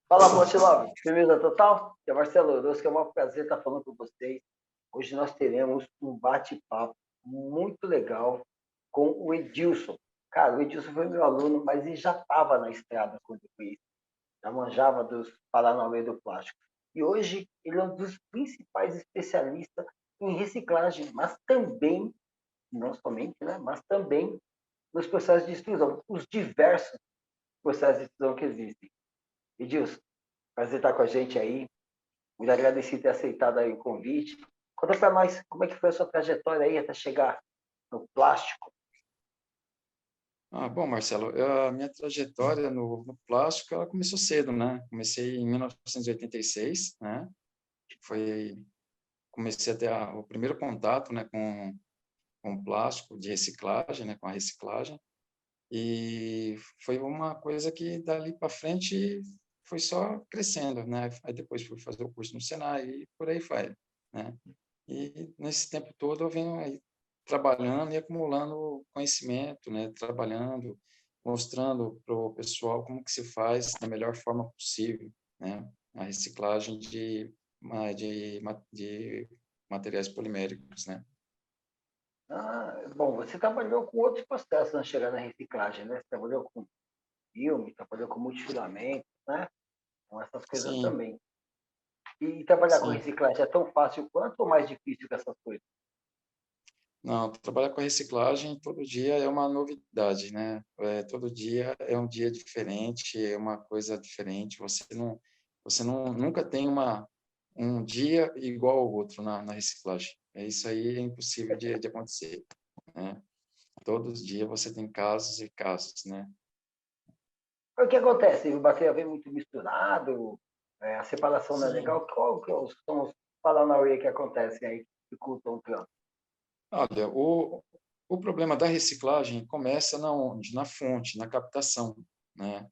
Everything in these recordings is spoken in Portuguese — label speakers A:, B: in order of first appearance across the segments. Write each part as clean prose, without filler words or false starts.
A: Fala, Montilove, firmeza total? Que é Marcelo Orozco, é um prazer estar falando com vocês. Hoje nós teremos um bate-papo muito legal com o Edilson. Cara, o Edilson foi meu aluno, mas ele já estava na estrada quando eu conheci, já manjava dos Paranauê do plástico. E hoje ele é um dos principais especialistas em reciclagem, mas também, não somente, né, mas também nos processos de extrusão, os diversos processos de extrusão que existem. Edilson, prazer estar com a gente aí. Muito agradecido por ter aceitado aí o convite. Conta para nós como é que foi a sua trajetória aí até chegar no plástico.
B: Bom, Marcelo, a minha trajetória no plástico, ela começou cedo, né? Comecei em 1986, né? Foi, comecei a ter o primeiro contato, né, com plástico de reciclagem, né, com a reciclagem. E foi uma coisa que dali para frente foi só crescendo, né? Aí depois fui fazer o curso no Senai e por aí vai, né? E nesse tempo todo eu venho aí trabalhando e acumulando conhecimento, né? Trabalhando, mostrando para o pessoal como que se faz da melhor forma possível, né? A reciclagem de materiais poliméricos, né?
A: Bom, você trabalhou com outros processos antes de chegar na reciclagem, né? Você trabalhou com filme, trabalhou com multifilamento, né? Com essas coisas
B: Sim,
A: também. E trabalhar com
B: sim.
A: reciclagem é tão fácil quanto ou mais difícil que essas coisas?
B: Não, trabalhar com reciclagem todo dia é uma novidade, né? Todo dia é um dia diferente, é uma coisa diferente. Você não nunca tem um dia igual ao outro na reciclagem. Isso aí é impossível de acontecer, né? Todos os dias você tem casos e casos, né?
A: O que acontece? O material vem muito misturado, a separação não é
B: Sim.
A: legal. Qual que são os paranauê que acontecem aí que dificultam o trampo?
B: Olha, o problema da reciclagem começa na onde? Na fonte, na captação, né?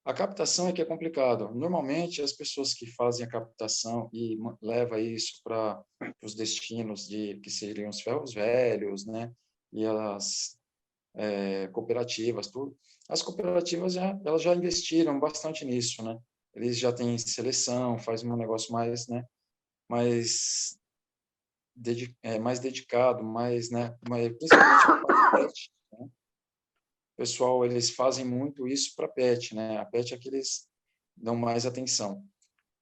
B: A captação é que é complicado. Normalmente, as pessoas que fazem a captação e leva isso para os destinos que seriam os ferros velhos, né? E as cooperativas, tudo. As cooperativas elas já investiram bastante nisso, né? Eles já têm seleção, faz um negócio mais, né? Mais, mais dedicado, mais, né? Principalmente na parte PET. Né? O pessoal, eles fazem muito isso para PET, né? A PET é que eles dão mais atenção.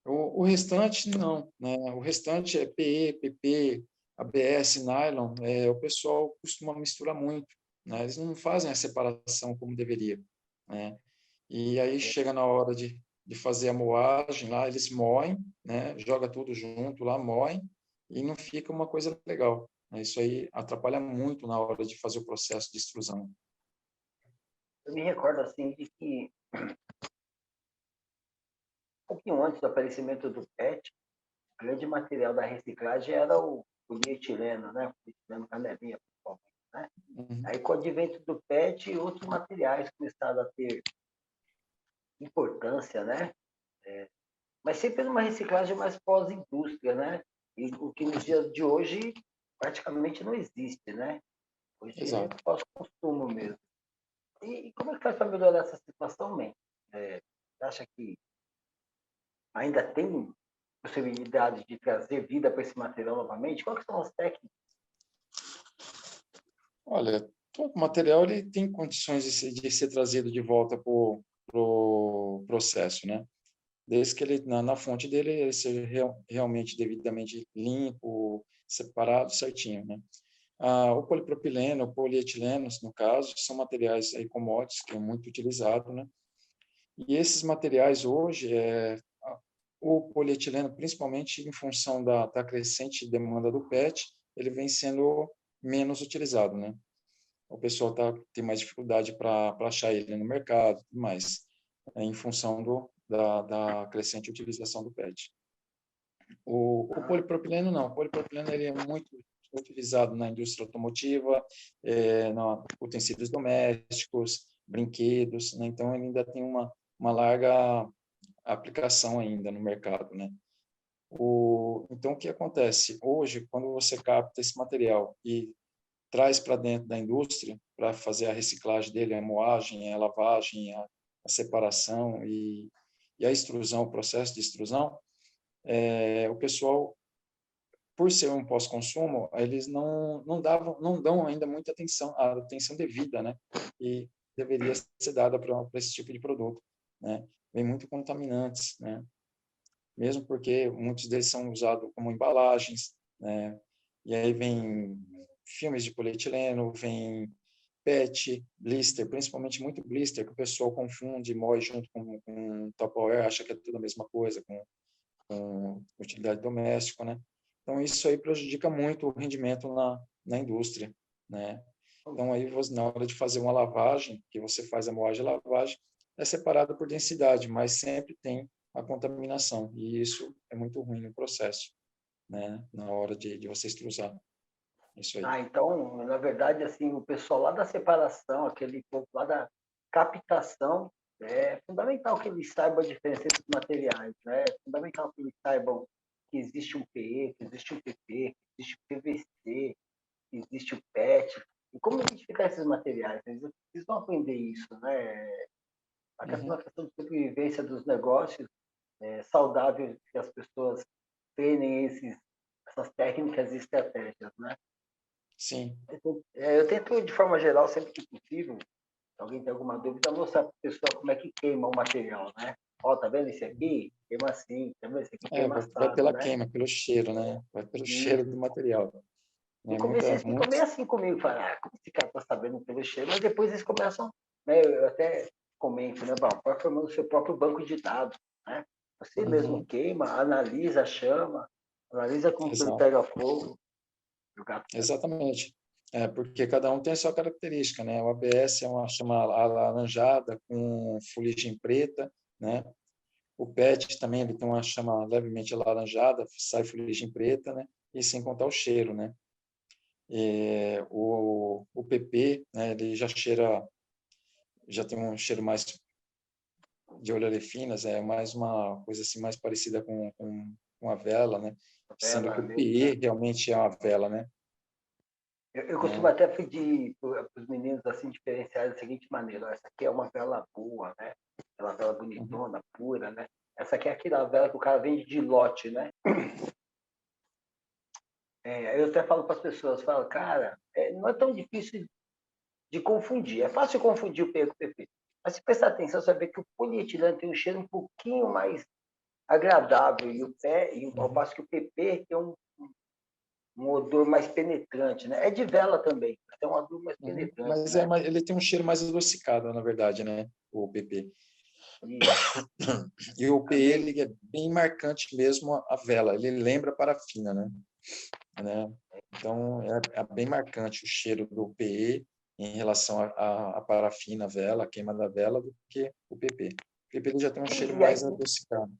B: O restante, não, né? O restante é PE, PP, ABS, nylon, o pessoal costuma misturar muito, né? Eles não fazem a separação como deveria, né? E aí chega na hora de fazer a moagem lá, eles moem, né? Joga tudo junto lá, moem, e não fica uma coisa legal, né? Isso aí atrapalha muito na hora de fazer o processo de extrusão.
A: Eu me recordo assim de que um pouquinho antes do aparecimento do PET, o grande material da reciclagem era o polietileno, né? O polietileno canelinha, principalmente, né?
B: Uhum.
A: Aí, com o advento do PET, outros materiais começaram a ter importância, né? Mas sempre numa reciclagem mais pós-indústria, né? E o que nos dias de hoje praticamente não existe, né? Hoje ele é
B: Exato.
A: pós-consumo mesmo. E como é que faz para melhorar essa situação, man? Você acha que ainda tem possibilidade de trazer vida para esse material novamente? Quais são as técnicas?
B: Olha, todo material ele tem condições de ser trazido de volta para o processo, né? Desde que ele, na fonte dele, ele seja realmente devidamente limpo, separado, certinho, né? O polipropileno, o polietileno, no caso, são materiais aí commodities que é muito utilizado, né? E esses materiais hoje, o polietileno, principalmente em função da crescente demanda do PET, ele vem sendo menos utilizado, né? O pessoal tem mais dificuldade para achar ele no mercado, e tudo mais, em função da crescente utilização do PET. O
A: Ah,
B: polipropileno não, o polipropileno ele é muito utilizado na indústria automotiva, na utensílios domésticos, brinquedos, né? Então ele ainda tem uma larga aplicação ainda no mercado, né? Então o que acontece hoje quando você capta esse material e traz para dentro da indústria para fazer a reciclagem dele, a moagem, a lavagem, a separação e a extrusão, o processo de extrusão, o pessoal, por ser um pós-consumo, eles não dão ainda muita atenção, a atenção devida, né? E deveria ser dada para esse tipo de produto, né? Vem muito contaminantes, né? Mesmo porque muitos deles são usados como embalagens, né? E aí vem filmes de polietileno, vem PET, blister, principalmente muito blister, que o pessoal confunde, moe junto com Tupperware, acha que é tudo a mesma coisa, com utilidade doméstica, né? Então, isso aí prejudica muito o rendimento na indústria, né? Então, aí, na hora de fazer uma lavagem, que você faz a moagem e a lavagem, é separado por densidade, mas sempre tem a contaminação, e isso é muito ruim no processo, né? Na hora de você extrusar. Isso aí.
A: Então, na verdade, assim, o pessoal lá da separação, aquele povo lá da captação, é fundamental que eles saibam a diferença entre os materiais, né? É fundamental que eles saibam que existe um PE, que existe um PP, que existe o PVC, que existe o PET, e como identificar esses materiais. Eles precisam aprender isso, né? A questão,
B: Uhum.
A: a questão de sobrevivência dos negócios, é saudável que as pessoas treinem essas técnicas e estratégias, né?
B: Sim.
A: Eu tento, de forma geral, sempre que possível, se alguém tem alguma dúvida, mostrar para a pessoa como é que queima o material, né? Ó, tá vendo esse aqui? Queima assim, tá vendo esse aqui? Queima
B: Vai
A: assado,
B: pela
A: né?
B: queima, pelo cheiro, né? Vai pelo cheiro
A: E
B: do material.
A: no
B: É
A: começo
B: muita,
A: eles ficam
B: muito.
A: meio assim comigo, falam, como esse cara tá sabendo pelo cheiro? Mas depois eles começam, né? Eu até comento, né? Bom, vai formando o seu próprio banco de dados, né? Você mesmo
B: Uhum.
A: queima, analisa, chama, analisa como que ele
B: Exato.
A: pega fogo. O gato.
B: Exatamente. Porque cada um tem a sua característica, né? O ABS é uma chama alaranjada com fuligem preta, né? O PET também ele tem uma chama levemente alaranjada, sai fuligem preta, né? E sem contar o cheiro, né? O PP, né? Ele já tem um cheiro mais de oleolefinas, é mais uma coisa assim mais parecida com a vela, né? Sendo
A: Ela
B: que o
A: mesmo, né?
B: PE realmente é uma vela, né?
A: Eu costumo
B: Né?
A: até pedir para os meninos assim diferenciar da seguinte maneira: ó, essa aqui é uma vela boa, né? Aquela vela
B: Uhum.
A: bonitona, pura, né? Essa aqui é aquela vela que o cara vende de lote, né? Eu até falo para as pessoas, falo, cara, não é tão difícil de confundir. É fácil confundir o P com o PP. Mas se prestar atenção, você vai ver que o polietileno tem um cheiro um pouquinho mais agradável e ao
B: Uhum.
A: passo que o PP tem um odor mais penetrante, né? É de vela também, mas tem um odor mais
B: Uhum.
A: penetrante,
B: Mas
A: né?
B: ele tem um cheiro mais adocicado, na verdade, né? O PP.
A: Isso.
B: E o PE,
A: Também.
B: ele é bem marcante mesmo a vela. Ele lembra a parafina, né? Então, é bem marcante o cheiro do PE em relação à parafina, a vela, a queima da vela, do que o PP. O PP ele já tem um cheiro
A: E aí,
B: mais adocicado.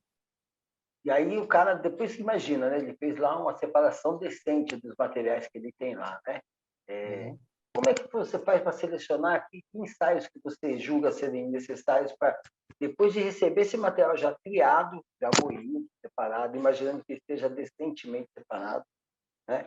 A: e aí o cara, depois que imagina, né? Ele fez lá uma separação decente dos materiais que ele tem lá, né? É,
B: Uhum.
A: como é que você faz para selecionar que ensaios que você julga serem necessários para, depois de receber esse material já triado, já moído, separado, imaginando que esteja decentemente separado, né?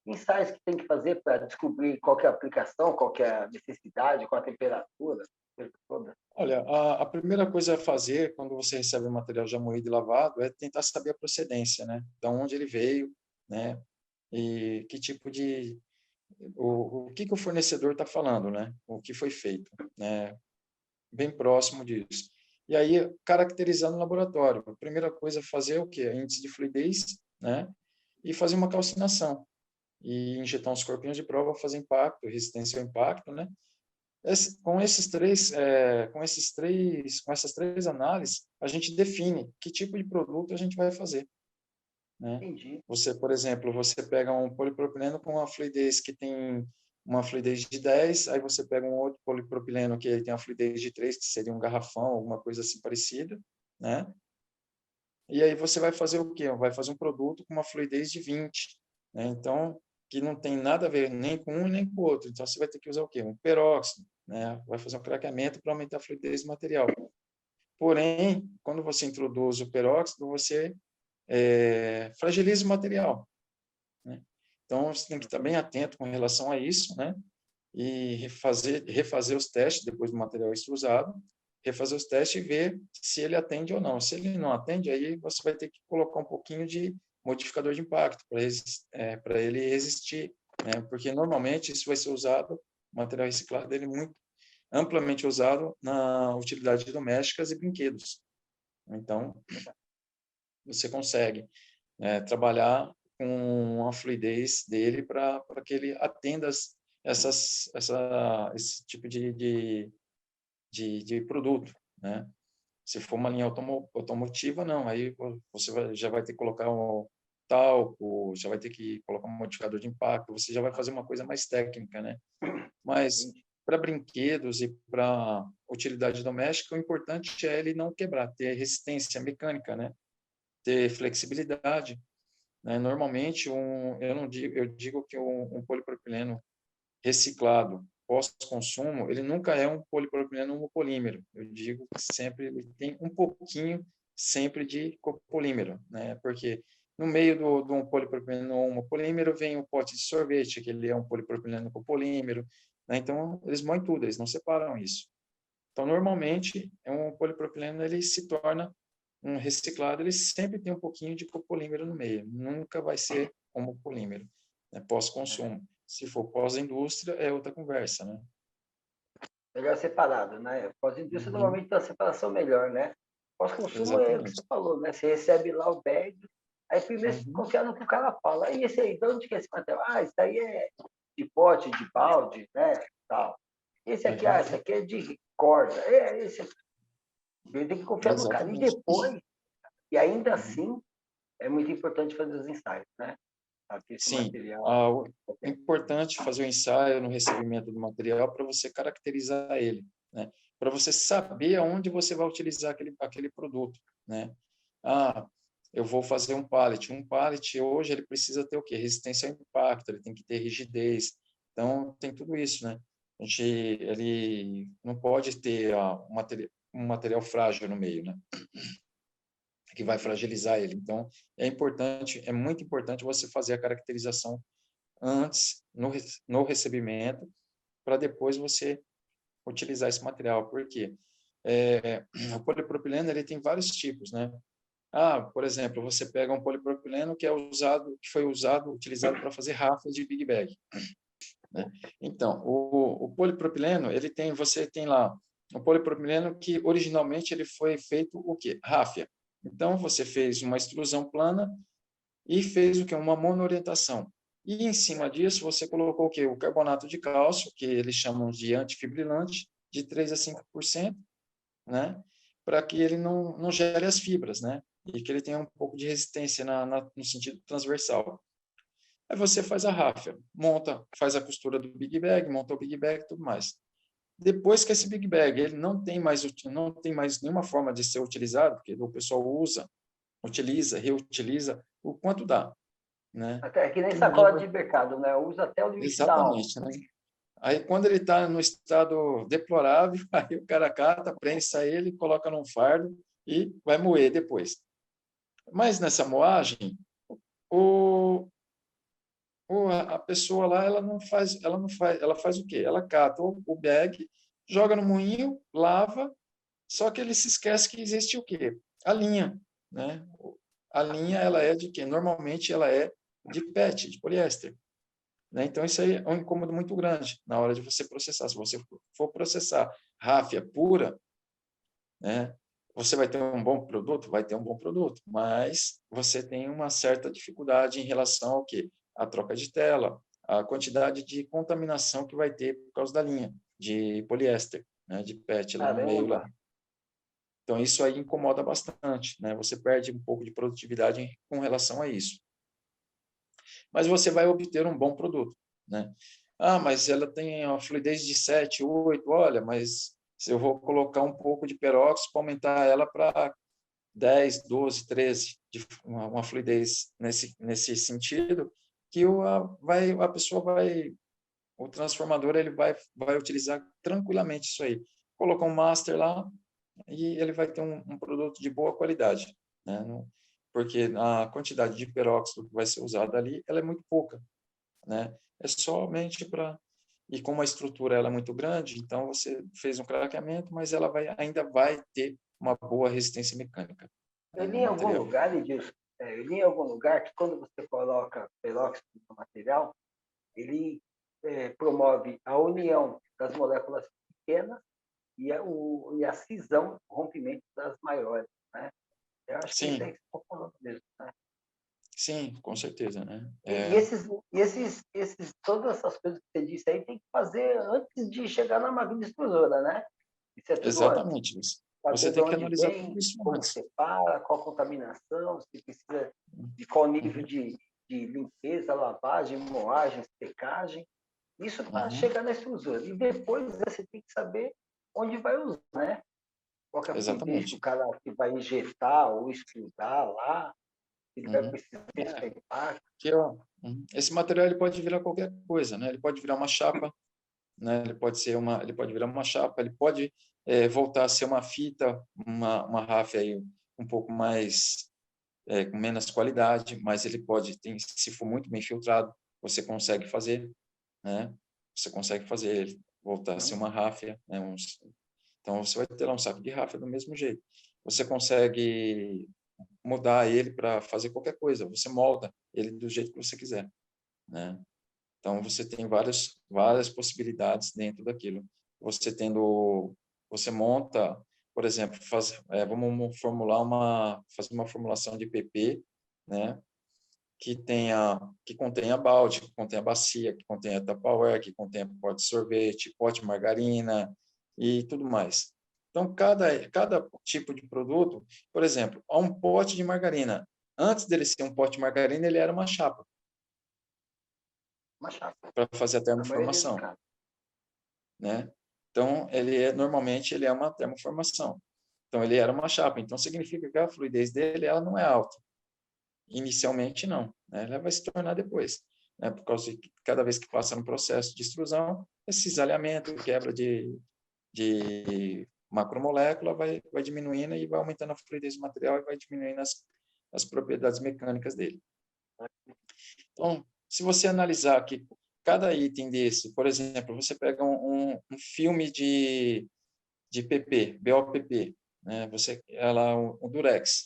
A: Ensaios que tem que fazer para descobrir qual que é a aplicação, qual que é a necessidade, qual a temperatura, coisa toda.
B: Olha, a primeira coisa a fazer quando você recebe o material já moído e lavado é tentar saber a procedência, né? De onde ele veio, né? E que tipo de o que o fornecedor está falando, né? O que foi feito, né? Bem próximo disso. E aí, caracterizando o laboratório. A primeira coisa a fazer é o quê? Índice de fluidez, né? E fazer uma calcinação. E injetar uns corpinhos de prova, fazer impacto, resistência ao impacto, né? Com essas três análises, a gente define que tipo de produto a gente vai fazer, né?
A: Entendi.
B: Você, por exemplo, você pega um polipropileno com uma fluidez que tem uma fluidez de 10, aí você pega um outro polipropileno que ele tem uma fluidez de 3, que seria um garrafão, alguma coisa assim parecida, né? E aí você vai fazer o quê? Vai fazer um produto com uma fluidez de 20, né? Então, que não tem nada a ver nem com um nem com o outro. Então, você vai ter que usar o quê? Um peróxido, né? Vai fazer um craqueamento para aumentar a fluidez do material. Porém, quando você introduz o peróxido, você fragiliza o material, né? Então, você tem que estar bem atento com relação a isso, né? E refazer os testes depois do material extrusado, refazer os testes e ver se ele atende ou não. Se ele não atende, aí você vai ter que colocar um pouquinho de modificador de impacto para ele existir, né? Porque normalmente isso vai ser usado, o material reciclado ele é muito amplamente usado na utilidade domésticas e brinquedos. Então, você consegue trabalhar com a fluidez dele para que ele atenda esse tipo de produto, né? Se for uma linha automotiva, não. Aí você já vai ter que colocar um talco, já vai ter que colocar um modificador de impacto, você já vai fazer uma coisa mais técnica, né? Mas para brinquedos e para utilidade doméstica, o importante é ele não quebrar, ter resistência mecânica, né? Ter flexibilidade, né? Normalmente, eu digo que um polipropileno reciclado pós-consumo, ele nunca é um polipropileno homopolímero. Eu digo que sempre ele tem um pouquinho sempre de copolímero, né? Porque no meio de um polipropileno homopolímero vem o pote de sorvete, que ele é um polipropileno copolímero, né? Então, eles moem tudo, eles não separam isso. Então, normalmente, um polipropileno ele se torna um reciclado, ele sempre tem um pouquinho de copolímero no meio, nunca vai ser homopolímero, né, pós-consumo. Se for pós-indústria, é outra conversa, né?
A: Melhor separado, né? Pós-indústria
B: Uhum,
A: normalmente tem uma separação melhor, né? Pós-consumo é o que
B: exatamente.
A: você falou, né? Você recebe lá o bag, aí primeiro você
B: Uhum,
A: confia no que o cara fala. Aí esse aí, de onde que é esse material? Ah, isso aí é de pote, de balde, né? Tal. Esse aqui,
B: uhum,
A: esse aqui é de corda. Esse aqui. Ele tem que confiar no cara. E
B: exatamente.
A: depois, e ainda
B: Uhum.
A: assim, é muito importante fazer os ensaios, né? Sabe que esse
B: Sim,
A: material
B: é importante fazer o ensaio no recebimento do material para você caracterizar ele, né? Para você saber aonde você vai utilizar aquele produto, né? Ah, eu vou fazer um pallet. Um pallet hoje ele precisa ter o quê? Resistência ao impacto, ele tem que ter rigidez. Então tem tudo isso, né? Ele não pode ter um material frágil no meio, né? Que vai fragilizar ele. Então é muito importante você fazer a caracterização antes no recebimento para depois você utilizar esse material. Por quê? O polipropileno ele tem vários tipos, né? Por exemplo, você pega um polipropileno que foi utilizado para fazer rafas de Big Bag, né? Então, o polipropileno, você tem lá o polipropileno que originalmente ele foi feito o quê? Ráfia. Então, você fez uma extrusão plana e fez o quê? Uma monoorientação. E em cima disso, você colocou o quê? O carbonato de cálcio, que eles chamam de antifibrilante, de 3 a 5%, né? Para que ele não gere as fibras, né? E que ele tenha um pouco de resistência no sentido transversal. Aí você faz a ráfia, faz a costura do Big Bag, monta o Big Bag e tudo mais. Depois que esse Big Bag ele não tem mais nenhuma forma de ser utilizado, porque o pessoal utiliza, reutiliza o quanto dá, né?
A: até que nem
B: Que
A: sacola
B: ninguém vai...
A: de mercado, né? Usa até o limite da alma.
B: Exatamente, né? Aí, quando ele está no estado deplorável, aí o cara cata, prensa ele, coloca num fardo e vai moer depois. Mas nessa moagem, o, a pessoa lá, ela faz o quê? Ela cata o bag, joga no moinho, lava, só que ele se esquece que existe o quê? A linha, né? A linha, ela é de quê? Normalmente, ela é de PET, de poliéster, né? Então, isso aí é um incômodo muito grande na hora de você processar. Se você for processar ráfia pura, né, você vai ter um bom produto? Vai ter um bom produto, mas você tem uma certa dificuldade em relação ao quê? A troca de tela, a quantidade de contaminação que vai ter por causa da linha de poliéster, né, de PET lá no meio lá.
A: Caramba!
B: Então, isso aí incomoda bastante, né? Você perde um pouco de produtividade com relação a isso. Mas você vai obter um bom produto, né? Mas ela tem a fluidez de 7, 8, olha, mas se eu vou colocar um pouco de peróxido para aumentar ela para 10, 12, 13, de uma fluidez nesse sentido, que a pessoa vai, o transformador ele vai utilizar tranquilamente isso aí. Colocar um master lá e ele vai ter um produto de boa qualidade, né? Porque a quantidade de peróxido que vai ser usada ali, ela é muito pouca, né? É somente para... e como a estrutura ela é muito grande, então você fez um craqueamento, mas ela ainda vai ter uma boa resistência mecânica,
A: Eu
B: né,
A: li
B: no
A: em algum
B: material.
A: lugar, Edilson, eu li em algum lugar que quando você coloca peróxido no material, ele promove a união das moléculas pequenas e a cisão, o rompimento das maiores, né? Eu acho que isso
B: Sim,
A: aí que você está falando mesmo, né?
B: sim, com certeza, né?
A: Todas essas coisas que você disse aí tem que fazer antes de chegar na máquina extrusora, né? Isso é tudo antes.
B: Exatamente isso. Você
A: Saber de
B: tem que
A: onde
B: analisar tudo
A: vem,
B: isso
A: como
B: antes.
A: separa, qual contaminação, se precisa de qual nível
B: Uhum,
A: de limpeza, lavagem, moagem, secagem. Isso para
B: uhum,
A: chegar na extrusora. E depois você tem que saber onde vai usar, né? Qual que é a fluidez que o
B: exatamente.
A: cara que vai injetar ou extrudar lá, ele vai
B: Uhum.
A: precisar
B: É,
A: ter impacto.
B: que, ó, esse material ele pode virar qualquer coisa, né? Ele pode virar uma chapa, né? Ele pode virar uma chapa, ele pode voltar a ser uma fita, uma ráfia aí um pouco mais com menos qualidade, mas ele pode, se for muito bem filtrado, você consegue fazer, né? Você consegue fazer ele voltar a ser uma ráfia, né? Então você vai ter lá um saco de ráfia do mesmo jeito. Você consegue mudar ele para fazer qualquer coisa, você molda ele do jeito que você quiser, né? Então, você tem várias possibilidades dentro daquilo. Você monta, por exemplo, vamos fazer uma formulação de PP, né? Que contenha balde, que contenha bacia, que contenha Tupperware, que contenha pote de sorvete, pote de margarina e tudo mais. Então, cada tipo de produto, por exemplo, um pote de margarina, antes dele ser um pote de margarina, ele era uma chapa
A: Uma chapa,
B: para fazer a
A: na maioria dos
B: termoformação,
A: casos.
B: né? Então, normalmente ele é uma termoformação. Então, ele era uma chapa. Então, significa que a fluidez dele ela não é alta. Inicialmente, não. Né? Ela vai se tornar depois. Né? Por causa de que cada vez que passa no processo de extrusão, esse cisalhamento, quebra de macromolécula vai diminuindo e vai aumentando a fluidez do material e vai diminuindo as propriedades mecânicas dele. Então, se você analisar aqui cada item desse, por exemplo, você pega um filme de PP, BOPP, né? O Durex,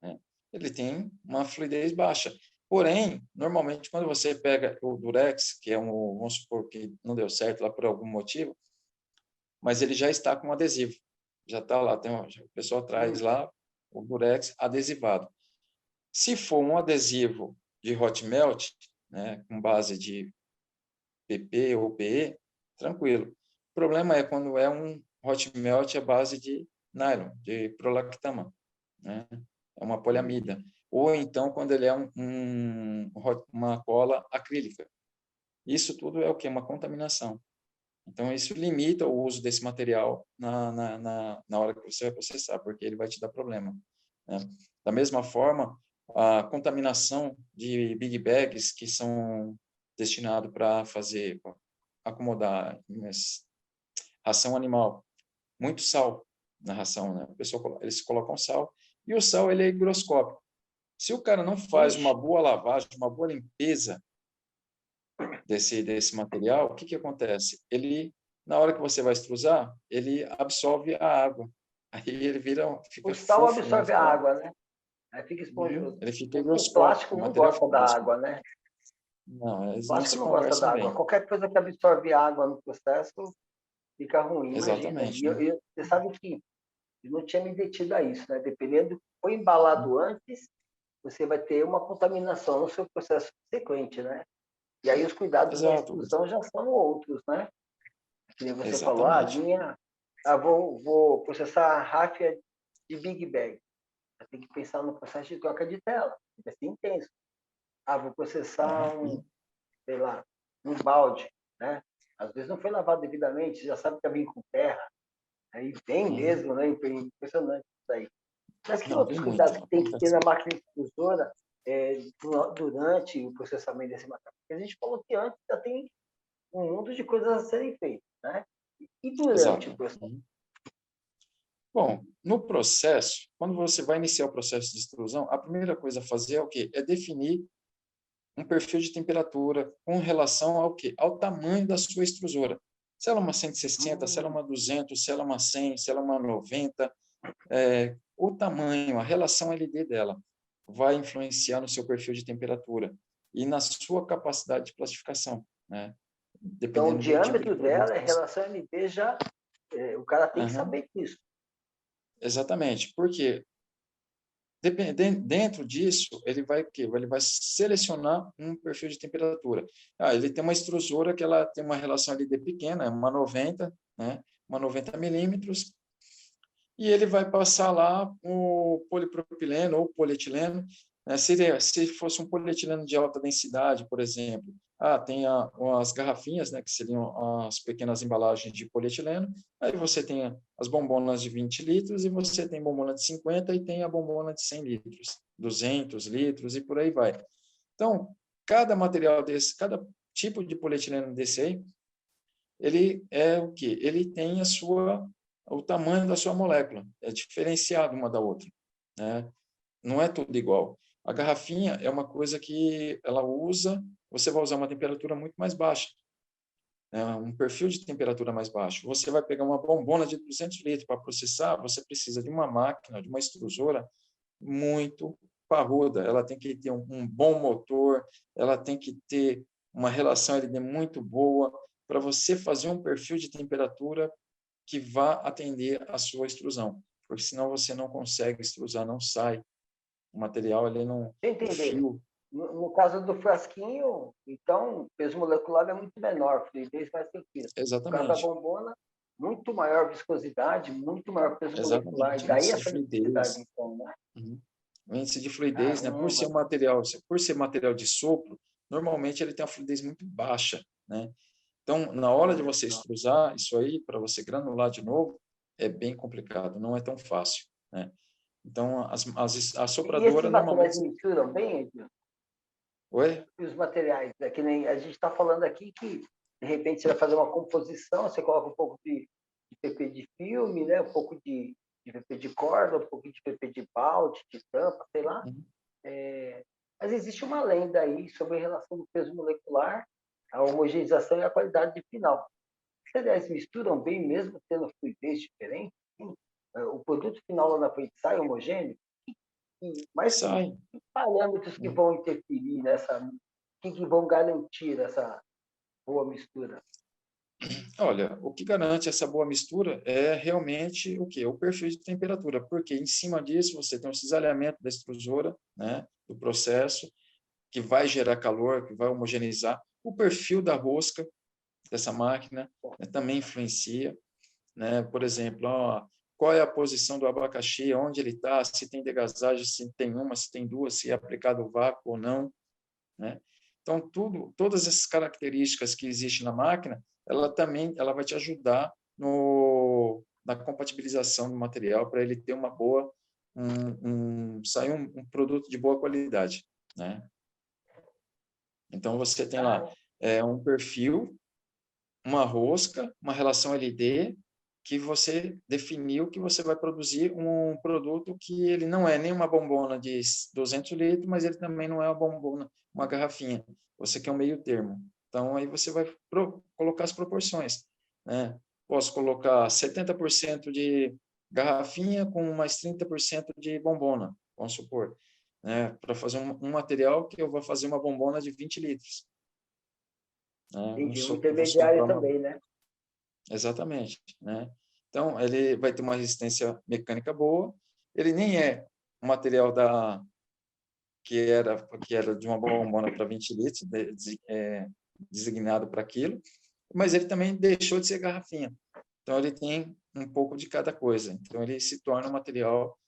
B: né? Ele tem uma fluidez baixa. Porém, normalmente, quando você pega o Durex, que vamos supor que não deu certo lá por algum motivo, mas ele já está com adesivo. Já está lá, o pessoal traz lá o Durex adesivado. Se for um adesivo de hot melt, né, com base de PP ou PE, tranquilo. O problema é quando é um hot melt à base de nylon, de prolactama, né? É uma poliamida. Ou então quando ele é uma cola acrílica. Isso tudo é o quê? Uma contaminação. Então, isso limita o uso desse material na hora que você vai processar, porque ele vai te dar problema, né? Da mesma forma, a contaminação de big bags que são destinados para acomodar ração animal, muito sal na ração, né? Eles colocam sal, e o sal ele é higroscópico. Se o cara não faz
A: Ixi,
B: uma boa lavagem, uma boa limpeza desse material, o que acontece? Na hora que você vai extrusar, ele absorve a água. Aí ele
A: o
B: fica
A: sal
B: fofo, né?
A: absorve a água, né? Aí fica
B: Uhum.
A: esponjoso.
B: Ele fica
A: O
B: higroscópico,
A: plástico
B: o
A: não
B: material
A: gosta
B: fica
A: da
B: higroscópico.
A: água, né?
B: Não,
A: O
B: eles não
A: plástico
B: se
A: não gosta
B: conversam
A: da água.
B: bem.
A: Qualquer coisa que absorve água no processo fica ruim, imagina.
B: Exatamente, né?
A: Você sabe que eu não tinha me detido a isso, né? Dependendo do que foi embalado antes, você vai ter uma contaminação no seu processo sequente, né? E aí os cuidados da
B: Exato,
A: extrusão já são outros, né? Que nem você falou,
B: exatamente.
A: vou processar a ráfia de Big Bag. Você tem que pensar no processo de troca de tela, vai ser intenso. Vou processar
B: Uhum.
A: sei lá, um balde, né? Às vezes não foi lavado devidamente, já sabe que vem com terra, aí vem
B: Uhum.
A: mesmo, né? Impressionante isso aí. Mas que
B: Não,
A: outros
B: vem muito,
A: cuidados que tem que ter
B: acontece.
A: na máquina extrusora durante o processamento desse material? Porque a gente falou que antes já tem um mundo de coisas a serem feitas, né? E durante o
B: Exato.
A: processo?
B: Uhum. Bom, no processo, quando você vai iniciar o processo de extrusão, a primeira coisa a fazer é o quê? É definir um perfil de temperatura com relação ao quê? Ao tamanho da sua extrusora. Se ela é uma 160, se ela é uma 200, se ela é uma 100, se ela é uma 90, o tamanho, a relação LD dela vai influenciar no seu perfil de temperatura e na sua capacidade de plastificação, né?
A: Então, o
B: Dependendo do tipo de
A: diâmetro
B: produto
A: dela,
B: que
A: em
B: você...
A: relação ao MD, já o cara tem que
B: Aham,
A: saber disso.
B: exatamente, porque dentro disso, ele vai o quê? Ele vai selecionar um perfil de temperatura. Ele tem uma extrusora que ela tem uma relação LD pequena, uma 90, né? Uma 90 milímetros, e ele vai passar lá o polipropileno ou polietileno, né? Se fosse um polietileno de alta densidade, por exemplo, tem as garrafinhas, né, que seriam as pequenas embalagens de polietileno, aí você tem as bombonas de 20 litros e você tem bombona de 50 e tem a bombona de 100 litros, 200 litros e por aí vai. Então, cada material desse, cada tipo de polietileno desse aí, ele é o quê? Ele tem o tamanho da sua molécula, é diferenciado uma da outra, né? Não é tudo igual. A garrafinha é uma coisa que ela usa, você vai usar uma temperatura muito mais baixa, né? Um perfil de temperatura mais baixo. Você vai pegar uma bombona de 200 litros para processar, você precisa de uma máquina, de uma extrusora muito parruda, ela tem que ter um bom motor, ela tem que ter uma relação LD muito boa para você fazer um perfil de temperatura que vá atender a sua extrusão, porque senão você não consegue extrusar, não sai o material, ele não,
A: Deixa eu
B: o
A: entender.
B: fio,
A: No caso do frasquinho, então, o peso molecular é muito menor, fluidez mais tranquila. No caso da
B: exatamente,
A: bombona, muito maior viscosidade, muito maior peso molecular, e
B: exatamente,
A: daí
B: índice de
A: essa necessidade,
B: fluidez,
A: então, né?
B: uhum. O índice de fluidez, né,
A: Caramba!
B: por ser material de sopro, normalmente ele tem uma fluidez muito baixa, né? Então, na hora de
A: Olha
B: você
A: só.
B: extrusar isso aí, para você granular de novo, é bem complicado, não é tão fácil, né? Então, a
A: E esses
B: sopradora,
A: materiais
B: normalmente...
A: misturam bem, Edil?
B: Oi?
A: E os materiais? É que nem a gente está falando aqui que, de repente, você vai fazer uma composição, você coloca um pouco de PP de filme, né? Um pouco de PP de corda, um pouco de PP de balde, de tampa, sei lá.
B: Uhum.
A: Mas existe uma lenda aí sobre a relação do peso molecular, a homogeneização e a qualidade de final. Os cereais misturam bem, mesmo tendo fluidez diferente? Sim. O produto final lá na frente sai homogêneo? Mas que
B: Sai.
A: parâmetros que
B: Uhum.
A: vão interferir nessa, que vão garantir essa boa mistura?
B: Olha, o que garante essa boa mistura é realmente o quê? O perfil de temperatura, porque em cima disso você tem o cisalhamento da extrusora, né, do processo, que vai gerar calor, que vai homogeneizar. O perfil da rosca dessa máquina, né, também influencia, né? Por exemplo, qual é a posição do abacaxi, onde ele está, se tem degasagem, se tem uma, se tem duas, se é aplicado vácuo ou não, né? Então, todas essas características que existem na máquina, ela vai te ajudar na compatibilização do material para ele ter uma boa, sair um produto de boa qualidade, né? Então, você tem lá
A: Cara,
B: um perfil, uma rosca, uma relação LD, que você definiu que você vai produzir um produto que ele não é nem uma bombona de 200 litros, mas ele também não é uma bombona, uma garrafinha. Você quer um meio termo. Então, aí você vai colocar as proporções, né? Posso colocar 70% de garrafinha com mais 30% de bombona, vamos supor, né? Para fazer um material que eu vou fazer uma bombona de 20 litros, né?
A: entendi. Um
B: Eu vou soprar
A: intermediário
B: uma...
A: também, né?
B: Exatamente, né? Então, ele vai ter uma resistência mecânica boa, ele nem é um material que era de uma bombona para 20 litros, designado para aquilo, mas ele também deixou de ser garrafinha. Então, ele tem um pouco de cada coisa. Então, ele se torna um material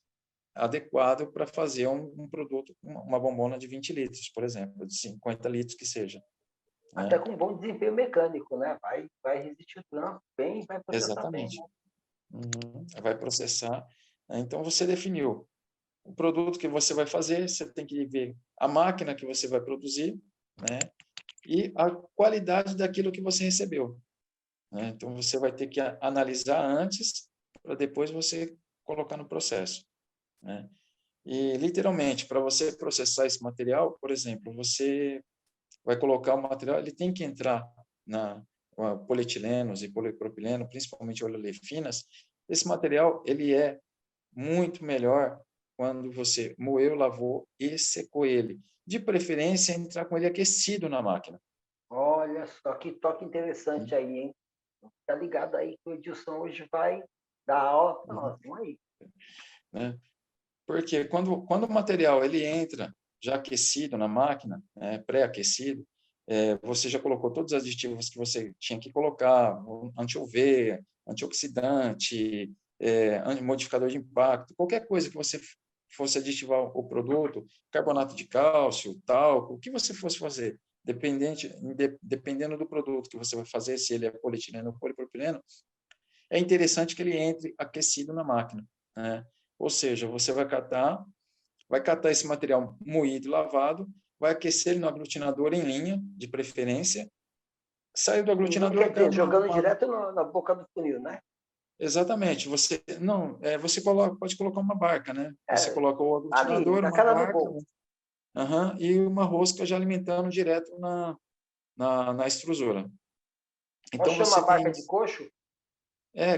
B: adequado para fazer um produto, uma bombona de 20 litros, por exemplo, de 50 litros que seja,
A: Até
B: né?
A: com bom desempenho mecânico, né? Vai resistir o trampo bem, vai processar bem, né?
B: Exatamente. Uhum. Vai processar, né? Então, você definiu o produto que você vai fazer, você tem que ver a máquina que você vai produzir, né? E a qualidade daquilo que você recebeu, né? Então, você vai ter que analisar antes para depois você colocar no processo, né? E, literalmente, para você processar esse material, por exemplo, você vai colocar o material, ele tem que entrar na polietilenos e polipropileno, principalmente oleolefinas. Esse material, ele é muito melhor quando você moeu, lavou e secou ele. De preferência, entrar com ele aquecido na máquina.
A: Olha só que toque interessante aí, hein? Tá ligado aí que o Edilson hoje vai dar aula para nós. Vamos aí.
B: Né? Porque quando o material ele entra já aquecido na máquina, pré-aquecido, você já colocou todos os aditivos que você tinha que colocar, anti-UV, antioxidante, modificador de impacto, qualquer coisa que você fosse aditivar o produto, carbonato de cálcio, talco, o que você fosse fazer, dependendo do produto que você vai fazer, se ele é polietileno ou polipropileno, é interessante que ele entre aquecido na máquina, né? Ou seja, você vai catar esse material moído e lavado, vai aquecer ele no aglutinador em linha, de preferência, saiu do aglutinador,
A: Quer dizer, jogando direto na boca do funil, né?
B: Exatamente. Você pode colocar uma barca, né? Você
A: É,
B: coloca o
A: ali,
B: aglutinador,
A: na
B: uma
A: cara do
B: barca,
A: gol.
B: e uma rosca já alimentando direto na extrusora.
A: Posso
B: Então
A: chamar
B: você
A: a barca
B: tem
A: de coxo?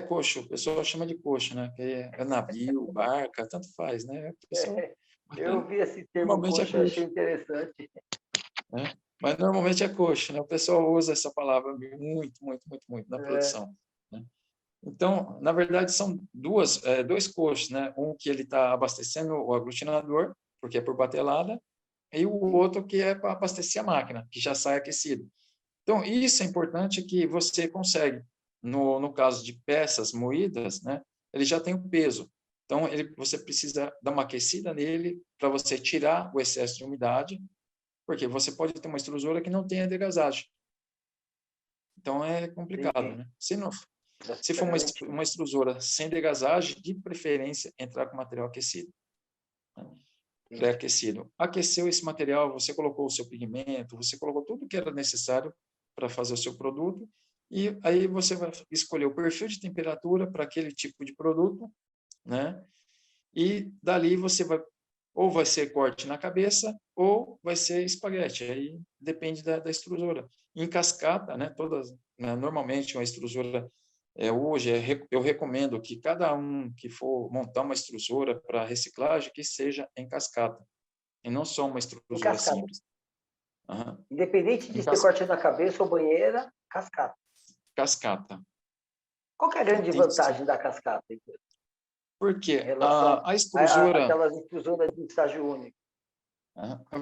B: coxo, o pessoal chama de coxo, né? Que é navio, barca, tanto faz, né? O pessoal
A: Eu vi esse termo
B: normalmente é
A: coxo, achei
B: coxo,
A: interessante.
B: né? Mas normalmente é coxo, né? O pessoal usa essa palavra muito, muito, muito, muito na
A: É,
B: produção, né? Então, na verdade, são dois coxos, né? Um que ele está abastecendo o aglutinador, porque é por batelada, e o outro que é para abastecer a máquina, que já sai aquecido. Então, isso é importante que você consegue, no caso de peças moídas, né? Ele já tem o peso. Então, você precisa dar uma aquecida nele para você tirar o excesso de umidade, porque você pode ter uma extrusora que não tenha degazagem. Então, é complicado,
A: entendi.
B: né? Se
A: Tá
B: for
A: garantido.
B: uma extrusora sem degazagem, de preferência, entrar com material aquecido, né?
A: Entendi.
B: Pré-aquecido. Aqueceu esse material, você colocou o seu pigmento, você colocou tudo que era necessário para fazer o seu produto, e aí você vai escolher o perfil de temperatura para aquele tipo de produto, né? E dali você ou vai ser corte na cabeça, ou vai ser espaguete, aí depende da extrusora. Em cascata, né, normalmente uma extrusora, hoje eu recomendo que cada um que for montar uma extrusora para reciclagem, que seja em cascata, e não só uma
A: Em
B: extrusora
A: cascata.
B: simples. Aham.
A: Independente de
B: Em
A: ser corte na cabeça ou banheira, cascata.
B: cascata.
A: Qual que é a grande
B: Tem que ser.
A: vantagem da cascata, então, em
B: Porque
A: relação
B: a extrusora,
A: àquelas extrusoras de estágio único?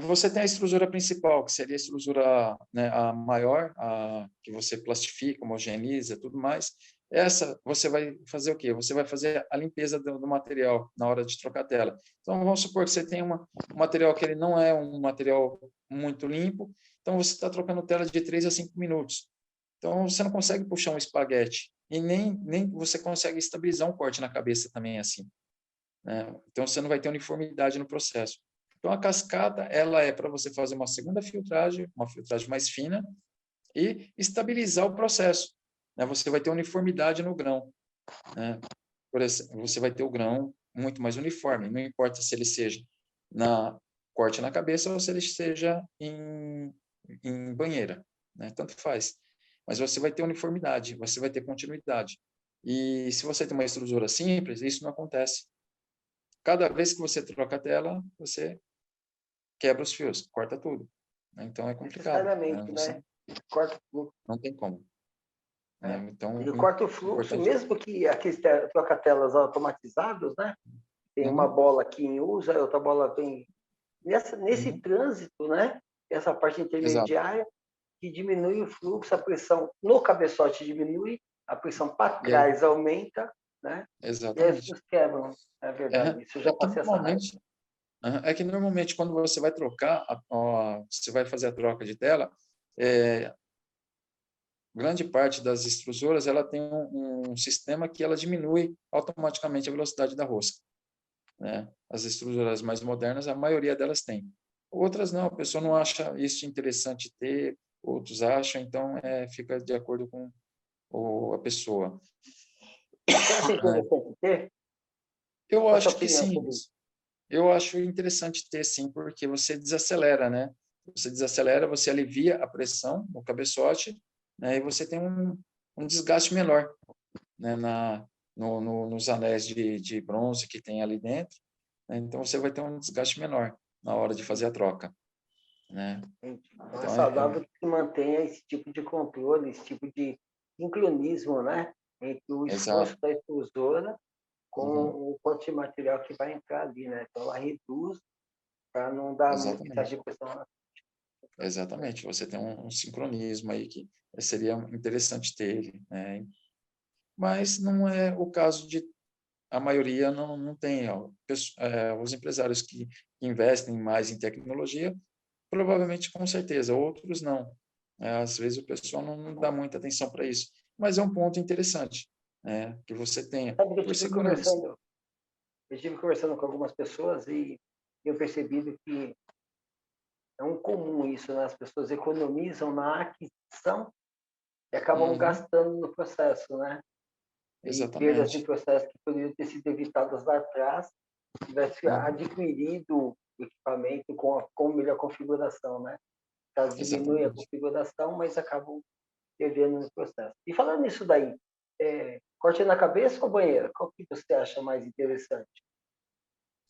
B: você tem a extrusora principal, que seria a extrusora, né, a maior, que você plastifica, homogeneiza, tudo mais. Essa, você vai fazer o quê? Você vai fazer a limpeza do material na hora de trocar a tela. Então, vamos supor que você tem um material que ele não é um material muito limpo, então você está trocando tela de 3 a 5 minutos. Então, você não consegue puxar um espaguete e nem você consegue estabilizar um corte na cabeça também assim, né? Então, você não vai ter uniformidade no processo. Então, a cascata, ela é para você fazer uma segunda filtragem, uma filtragem mais fina, e estabilizar o processo, né? Você vai ter uniformidade no grão, né? Por exemplo, você vai ter o grão muito mais uniforme, não importa se ele seja na corte na cabeça ou se ele seja em banheira, né? Tanto faz. Mas você vai ter uniformidade, você vai ter continuidade. E se você tem uma extrusora simples, isso não acontece. Cada vez que você troca a tela, você quebra os fios, corta tudo, né? Então é complicado, né?
A: Necessariamente,
B: Você
A: né? Corta o fluxo.
B: não tem como, né?
A: Né?
B: Então,
A: E corta o fluxo,
B: importante.
A: mesmo que aqueles troca-telas automatizados, né? Tem uma
B: Uhum,
A: bola aqui em uso, a outra bola vem. Nesse
B: uhum,
A: trânsito, né? Essa parte
B: exato,
A: intermediária, que diminui o fluxo, a pressão no cabeçote diminui, a pressão para
B: e aí,
A: trás aumenta, né? E aí os
B: exatamente.
A: fios quebram. É
B: É,
A: verdade, isso eu
B: é
A: já
B: que
A: passei essa raiva.
B: normalmente, quando você vai trocar, você vai fazer a troca de tela, é, grande parte das extrusoras ela tem um sistema que ela diminui automaticamente a velocidade da rosca, né? As extrusoras mais modernas, a maioria delas tem. Outras não, a pessoa não acha isso interessante ter, outros acham, então fica de acordo com a pessoa.
A: Você acha interessante ter?
B: Eu
A: Qual a sua
B: acho que
A: opinião
B: sim,
A: sobre isso?
B: eu acho interessante ter sim, porque você desacelera, né? Você desacelera, você alivia a pressão no cabeçote, né, e você tem um desgaste menor, né, nos anéis de bronze que tem ali dentro, né, então você vai ter um desgaste menor na hora de fazer a troca, né?
A: Então é
B: Então,
A: saudável que mantenha esse tipo de controle, esse tipo de sincronismo, né? Entre o esforço
B: exato.
A: da extrusora com
B: Uhum,
A: o quanto de material que vai entrar ali, né? Então ela reduz para não dar muita
B: exatamente.
A: de pressão.
B: Exatamente. Você tem um sincronismo aí que seria interessante ter ele, né? Mas não é o caso de a maioria não tem. Ó, os empresários que investem mais em tecnologia, provavelmente, com certeza, outros não. Às vezes o pessoal não dá muita atenção para isso, mas é um ponto interessante, né, que você tenha,
A: Sabe que
B: por segurança.
A: eu estive conversando com algumas pessoas e eu percebido que é um comum isso, né? As pessoas economizam na aquisição e acabam
B: Uhum,
A: gastando no processo, né? E perdas em
B: exatamente,
A: processo que poderiam ter sido evitadas lá atrás, tivesse
B: uhum,
A: adquirido o equipamento com melhor configuração, né? Caso diminui a
B: exatamente.
A: configuração, mas acabam perdendo no processo. E falando nisso daí, corte na cabeça ou banheira? Qual que você acha mais interessante?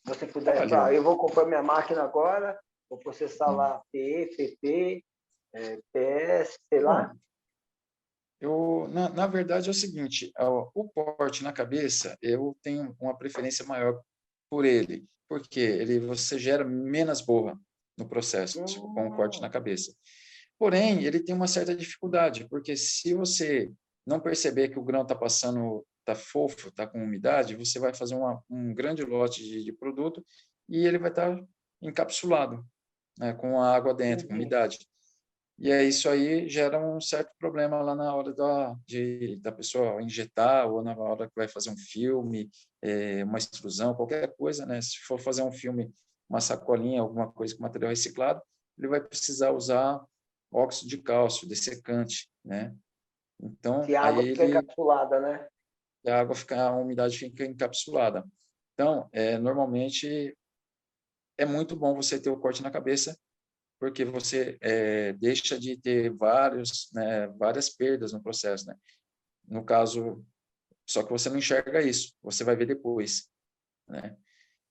A: Se você puder
B: Olha,
A: falar, eu vou comprar minha máquina agora, vou processar
B: hum,
A: lá PE, PP, PS, sei lá.
B: bom, na verdade, é o seguinte, o corte na cabeça, eu tenho uma preferência maior por ele, porque você gera menos borra no processo com o corte na
A: Hum,
B: cabeça. Porém, ele tem uma certa dificuldade, porque se você não perceber que o grão está passando, está fofo, está com umidade, você vai fazer um grande lote de produto e ele vai estar encapsulado, né, com a água dentro, com
A: entendi.
B: umidade. E aí, isso aí gera um certo problema lá na hora da pessoa injetar ou na hora que vai fazer um filme, uma extrusão, qualquer coisa, né? Se for fazer um filme, uma sacolinha, alguma coisa com material reciclado, ele vai precisar usar óxido de cálcio, dessecante, né?
A: Se
B: Então,
A: a
B: aí
A: água fica encapsulada, né?
B: a umidade fica encapsulada. Então, normalmente é muito bom você ter o corte na cabeça, porque você deixa de ter várias perdas no processo, né? No caso, só que você não enxerga isso, você vai ver depois, né?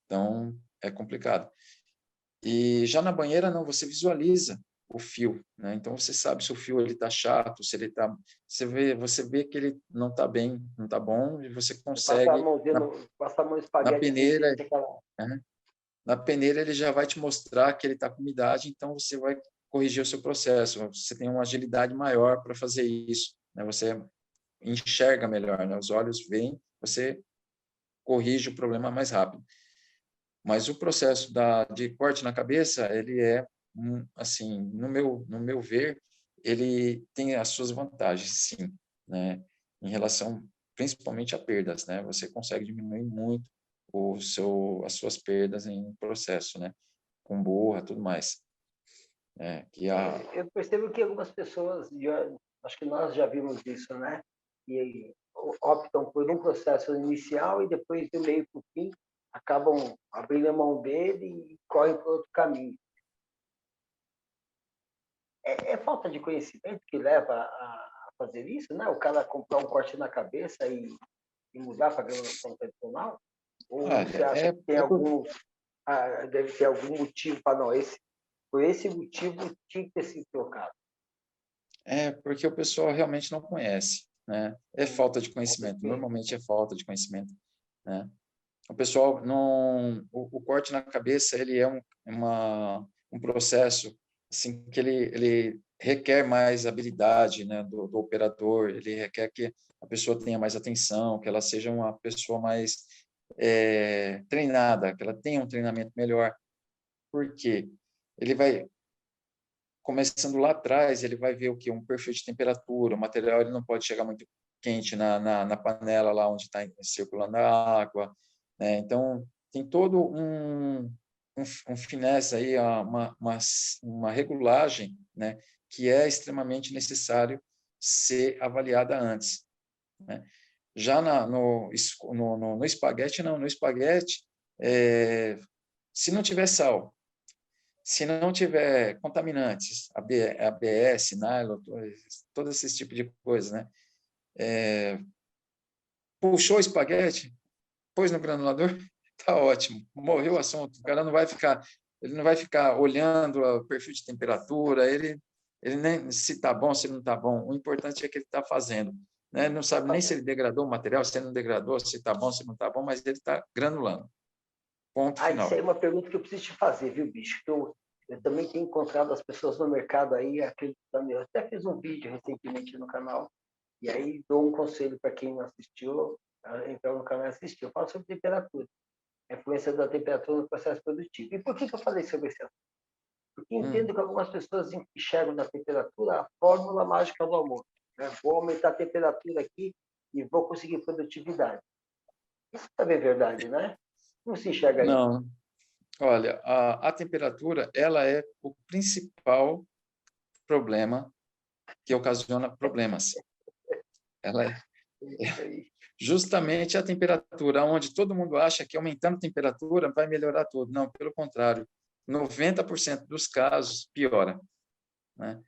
B: Então, é complicado. E já na banheira, não, você visualiza o fio, né? Então, você sabe se o fio ele está chato, se ele está... Você vê que ele não está bem, não está bom, e você
A: Passa a
B: consegue,
A: mãozinha, passa a mão no
B: na
A: espaguete assim,
B: peneira,
A: sente aquela.
B: né? Na peneira, ele já vai te mostrar que ele está com umidade, então você vai corrigir o seu processo. Você tem uma agilidade maior para fazer isso, né? Você enxerga melhor, né? Os olhos veem, você corrige o problema mais rápido. Mas o processo de corte na cabeça, ele assim, no meu ver, ele tem as suas vantagens, sim, né? Em relação, principalmente a perdas, né? Você consegue diminuir muito as suas perdas em processo, né? Com borra, tudo mais. Que
A: Eu percebo que algumas pessoas, acho que nós já vimos isso, né? E optam por um processo inicial e depois, do meio para o fim, acabam abrindo a mão dele e correm por outro caminho. É falta de conhecimento que leva a fazer isso, né? O cara comprar um corte na cabeça e mudar para a gravação tradicional? Ou você
B: olha,
A: acha que tem deve ter algum motivo para não? Por esse motivo tinha que ter sido trocado.
B: porque o pessoal realmente não conhece, né? É falta de
A: Falta de
B: conhecimento, normalmente
A: conhecimento.
B: é falta de conhecimento, né? O pessoal não, o corte na cabeça ele é um processo assim que ele requer mais habilidade, né, do operador, ele requer que a pessoa tenha mais atenção, que ela seja uma pessoa mais treinada, que ela tenha um treinamento melhor, porque ele vai começando lá atrás, ele vai ver o que um perfil de temperatura, o material ele não pode chegar muito quente na panela lá onde está circulando a água, né? Então tem todo um finesse aí, uma regulagem, né? Que é extremamente necessário ser avaliada antes, né? Já no espaguete, não. No espaguete, se não tiver sal, Se não tiver contaminantes, ABS, nylon, todo esse tipo de coisa, né? Puxou o espaguete, pôs no granulador, tá ótimo, morreu o assunto. O cara não vai ficar, ele não vai ficar olhando o perfil de temperatura, ele nem se tá bom, se não tá bom. O importante é que ele está fazendo, né? Não sabe nem se ele degradou o material, se ele não degradou, se tá bom, se não tá bom, mas ele está granulando. Ponto
A: Isso aí
B: final.
A: é uma pergunta que eu preciso te fazer, viu, bicho? Que eu também tenho encontrado as pessoas no mercado aí acreditando. Eu até fiz um vídeo recentemente no canal, e aí dou um conselho para quem não assistiu, entrar no canal e assistir. Eu falo sobre temperatura, a influência da temperatura no processo produtivo. E por que eu falei sobre esse assunto? Porque entendo que algumas pessoas enxergam na temperatura a fórmula mágica do amor. Né? Vou aumentar a temperatura aqui e vou conseguir produtividade. Isso também é verdade, né? Como se enxerga isso?
B: Não, olha, a temperatura, ela é o principal problema que ocasiona problemas. Ela é
A: Isso aí.
B: justamente a temperatura, onde todo mundo acha que aumentando a temperatura vai melhorar tudo. Não, pelo contrário, 90% dos casos piora, né?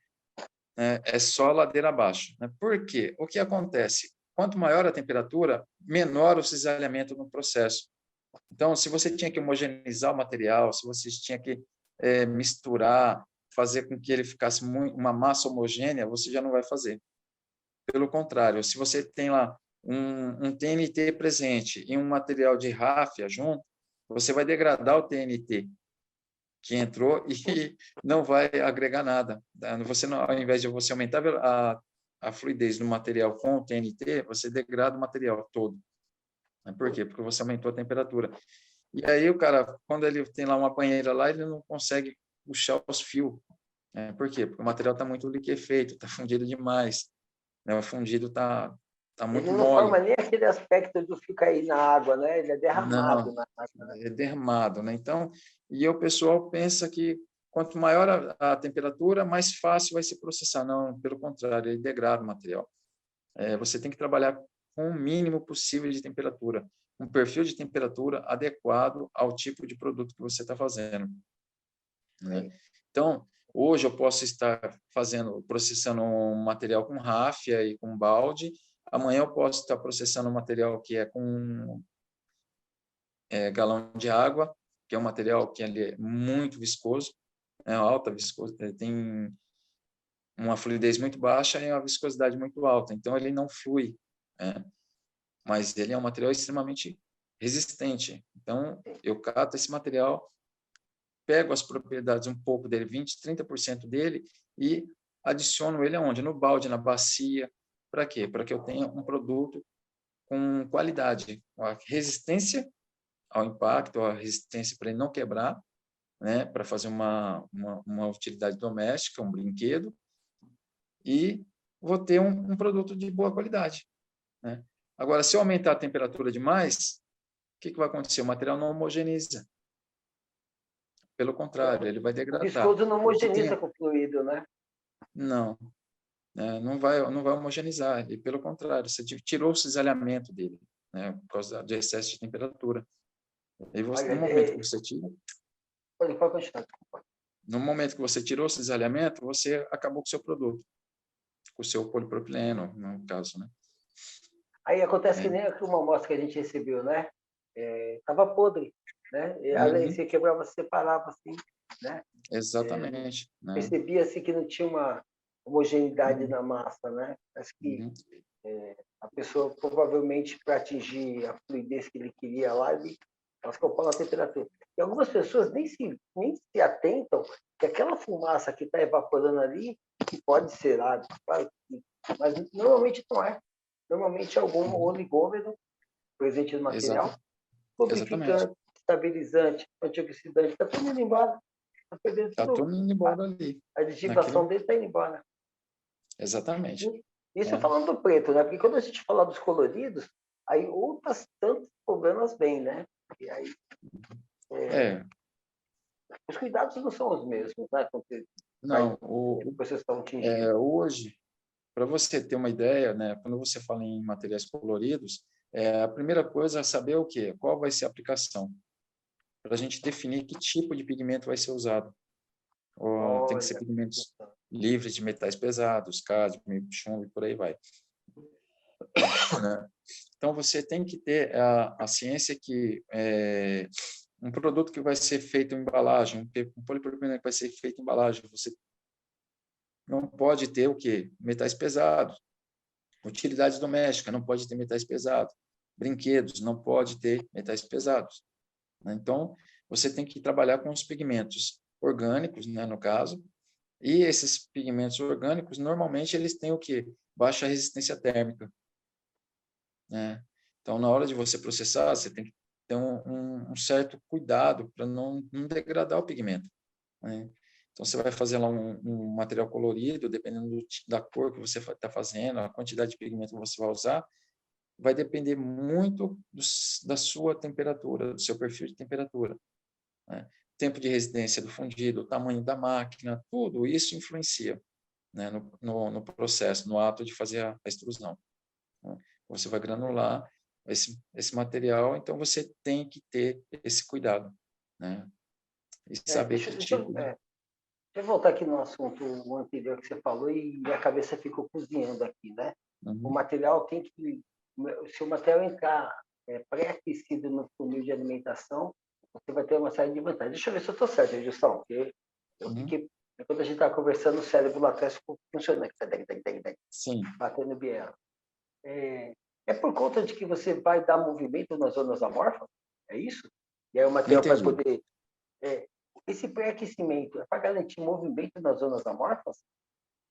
B: É só ladeira abaixo, né? Por quê? O que acontece? Quanto maior a temperatura, menor o cisalhamento no processo. Então, se você tinha que homogeneizar o material, se você tinha que misturar, fazer com que ele ficasse uma massa homogênea, você já não vai fazer. Pelo contrário, se você tem lá um TNT presente e um material de ráfia junto, você vai degradar o TNT que entrou e não vai agregar nada. Você não, ao invés de você aumentar a fluidez do material com o TNT, você degrada o material todo. Por quê? Porque você aumentou a temperatura. E aí o cara, quando ele tem lá uma banheira lá, ele não consegue puxar os fios. Por quê? Porque o material está muito liquefeito, está fundido demais, né? O fundido está
A: Ele
B: muito
A: não
B: mole.
A: forma nem aquele aspecto do fio cair na água, né? Ele é derramado
B: Não,
A: na água. Né?
B: é derramado, né? Então, e o pessoal pensa que quanto maior a temperatura, mais fácil vai se processar. Não, pelo contrário, ele degrada o material. Você tem que trabalhar com o mínimo possível de temperatura, um perfil de temperatura adequado ao tipo de produto que você está fazendo, né? Então, hoje eu posso estar processando um material com ráfia e com balde, amanhã eu posso estar processando um material que é com galão de água, que é um material que ele é muito viscoso, alta viscosidade, tem uma fluidez muito baixa e uma viscosidade muito alta, então ele não flui, né? Mas ele é um material extremamente resistente. Então, eu cato esse material, pego as propriedades um pouco dele, 20, 30% dele, e adiciono ele aonde? No balde, na bacia. Para quê? Para que eu tenha um produto com qualidade, com a resistência ao impacto, a resistência para ele não quebrar, né? Para fazer uma utilidade doméstica, um brinquedo, e vou ter um produto de boa qualidade, né? Agora, se eu aumentar a temperatura demais, o que vai acontecer? O material não homogeneiza. Pelo contrário, ele vai
A: O
B: degradar.
A: viscoso não
B: Porque
A: homogeneiza com o fluido, né?
B: não, né? Não vai homogeneizar. E pelo contrário, você tirou o cisalhamento dele, né? Por causa de excesso de temperatura. E
A: Olha,
B: no momento que você tira,
A: pode continuar.
B: no momento que você tirou o cisalhamento, você acabou com o seu produto, com o seu polipropileno, no caso, né?
A: Aí acontece que
B: É.
A: nem uma amostra que a gente recebeu, né? Tava podre, né? E, além,
B: Uhum.
A: você quebrava, você separava assim, né?
B: Exatamente, né?
A: Percebia-se que não tinha uma homogeneidade
B: Uhum.
A: na massa, né? Acho que
B: Uhum.
A: a pessoa, provavelmente, para atingir a fluidez que ele queria lá, ela ficou com a temperatura. E algumas pessoas nem se atentam que aquela fumaça que está evaporando ali, que pode ser água, claro, mas normalmente não é. Normalmente é algum oligômero presente no material,
B: Exatamente.
A: lubrificante, estabilizante, antioxidante, está tudo indo embora. Está perdendo
B: Está
A: tudo.
B: todo indo embora ali,
A: A aditivação
B: naquele.
A: dele está indo embora.
B: Exatamente.
A: Isso
B: É.
A: falando do preto, né? Porque quando a gente fala dos coloridos, aí outros tantos problemas vêm, né? E aí
B: É,
A: os cuidados não são os mesmos, né? Quando você vai,
B: não,
A: vocês estão atingindo.
B: hoje, para você ter uma ideia, né, quando você fala em materiais coloridos, a primeira coisa é saber o quê? Qual vai ser a aplicação, para a gente definir que tipo de pigmento vai ser usado. Tem que ser
A: Olha,
B: pigmentos livres de metais pesados, cádmio, chumbo e por aí vai, né? Então, você tem que ter a ciência que um produto que vai ser feito em embalagem, um polipropileno que vai ser feito em embalagem, você não pode ter o quê? Metais pesados. Utilidade doméstica, não pode ter metais pesados. Brinquedos, não pode ter metais pesados, né? Então, você tem que trabalhar com os pigmentos orgânicos, né, no caso, e esses pigmentos orgânicos, normalmente, eles têm o quê? Baixa resistência térmica, né? Então, na hora de você processar, você tem que ter um certo cuidado para não degradar o pigmento, né? Então, você vai fazer lá um material colorido, dependendo da cor que você está fazendo, a quantidade de pigmento que você vai usar, vai depender muito da sua temperatura, do seu perfil de temperatura, né? Tempo de residência do fundido, o tamanho da máquina, tudo isso influencia, né, no processo, no ato de fazer a extrusão, né? Você vai granular esse material, então você tem que ter esse cuidado, né? E saber
A: deixa,
B: que
A: deixa,
B: tipo de...
A: deixa eu voltar aqui no assunto anterior que você falou e a cabeça ficou cozinhando aqui, né? O
B: Uhum,
A: material tem que, se o material entrar pré-aquecido no funil de alimentação, você vai ter uma série de vantagens. Deixa eu ver se eu estou certo, Edilson, porque eu
B: uhum,
A: fiquei, quando a gente estava conversando, o cérebro lá atrás ficou funcionando,
B: sim,
A: batendo biela. É por conta de que você vai dar movimento nas zonas amorfas? É isso? E aí o
B: não
A: material vai
B: entendi.
A: poder. É, esse pré-aquecimento é para garantir movimento nas zonas amorfas?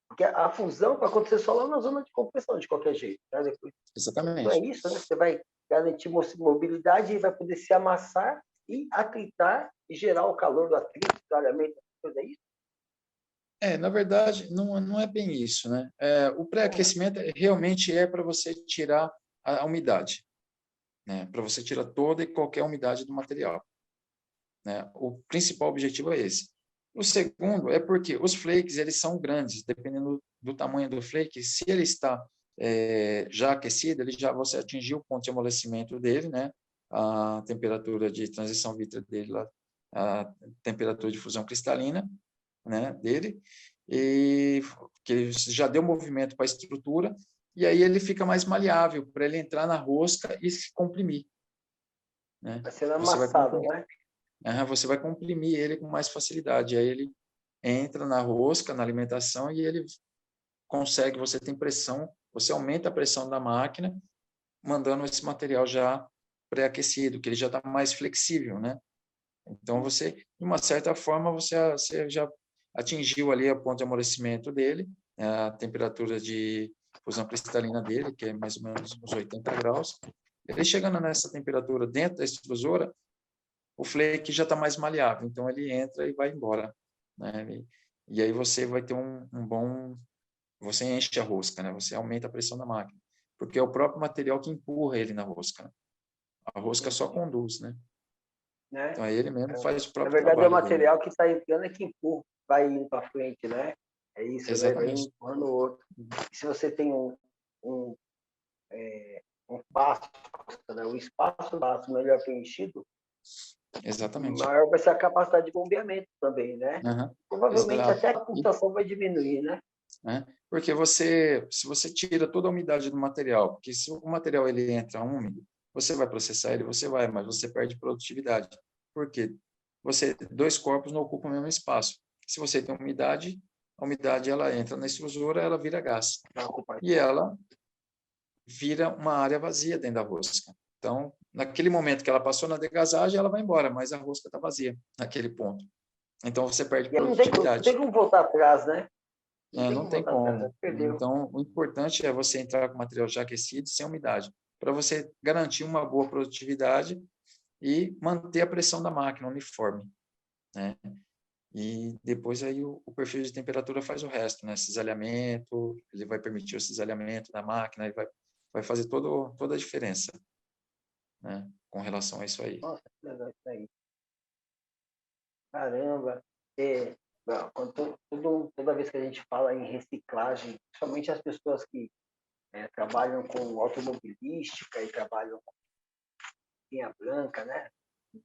A: Porque a fusão vai acontecer só lá na zona de compressão, de qualquer jeito. Né? Depois, então é
B: Exatamente.
A: isso, né? Você vai garantir mobilidade e vai poder se amassar e atritar e gerar o calor do atrito, do alamento, coisa é isso?
B: Na verdade, não é bem isso, né? O
A: Ah,
B: pré-aquecimento realmente é para você tirar a umidade, né? Para você tirar toda e qualquer umidade do material, né? O principal objetivo é esse. O segundo é porque os flakes, eles são grandes, dependendo do tamanho do flake, se ele está já aquecido, você atingiu o ponto de amolecimento dele, né? A temperatura de transição vítrea dele, lá, a temperatura de fusão cristalina, né, dele, e que ele já deu movimento para a estrutura, e aí ele fica mais maleável para ele entrar na rosca e se comprimir, né?
A: vai sendo
B: Você vai
A: amassado,
B: comprimir,
A: né?
B: você vai comprimir ele com mais facilidade, aí ele entra na rosca, na alimentação, e ele consegue, você tem pressão, você aumenta a pressão da máquina, mandando esse material já pré-aquecido, que ele já está mais flexível, né? Então, você, de uma certa forma, você já atingiu ali a ponto de amolecimento dele, a temperatura de fusão cristalina dele, que é mais ou menos uns 80 graus. Ele chegando nessa temperatura dentro da extrusora, o flake já está mais maleável, então ele entra e vai embora, né? E aí você vai ter um bom... Você enche a rosca, né? Você aumenta a pressão da máquina, porque é o próprio material que empurra ele na rosca, né? A rosca só
A: Entendi.
B: conduz, né?
A: Né?
B: Então, aí ele mesmo faz o
A: Na
B: próprio
A: verdade, é o
B: trabalho dele.
A: material que está entrando é que empurra, vai indo para frente, né? É isso, né? Vai
B: Exatamente.
A: empurrando o outro. E se você tem um, um passo, né? O espaço do passo melhor preenchido,
B: Exatamente.
A: maior vai ser a capacidade de bombeamento também, né?
B: Aham,
A: Provavelmente
B: exato.
A: até a computação vai diminuir, né?
B: Né? Porque se você tira toda a umidade do material, porque se o material ele entra úmido, você vai processar ele, mas você perde produtividade. Por quê? Dois corpos não ocupam o mesmo espaço. Se você tem umidade, a umidade ela entra na extrusora, ela vira gás. E ela vira uma área vazia dentro da rosca. Então, naquele momento que ela passou na degasagem, ela vai embora, mas a rosca está vazia naquele ponto. Então, você perde
A: E aí não tem
B: produtividade.
A: como voltar atrás, né? Não tem
B: Não
A: como
B: tem
A: voltar atrás,
B: como.
A: perdeu.
B: Então, o importante é você entrar com o material já aquecido, sem umidade, para você garantir uma boa produtividade e manter a pressão da máquina uniforme, né? E depois aí o perfil de temperatura faz o resto, né? Cisalhamento, ele vai permitir o cisalhamento da máquina, ele vai fazer toda a diferença, né? Com relação a isso aí.
A: Nossa, que legal isso aí. Caramba. Não, toda vez que a gente fala em reciclagem, principalmente as pessoas que trabalham com automobilística e trabalham com linha branca, né?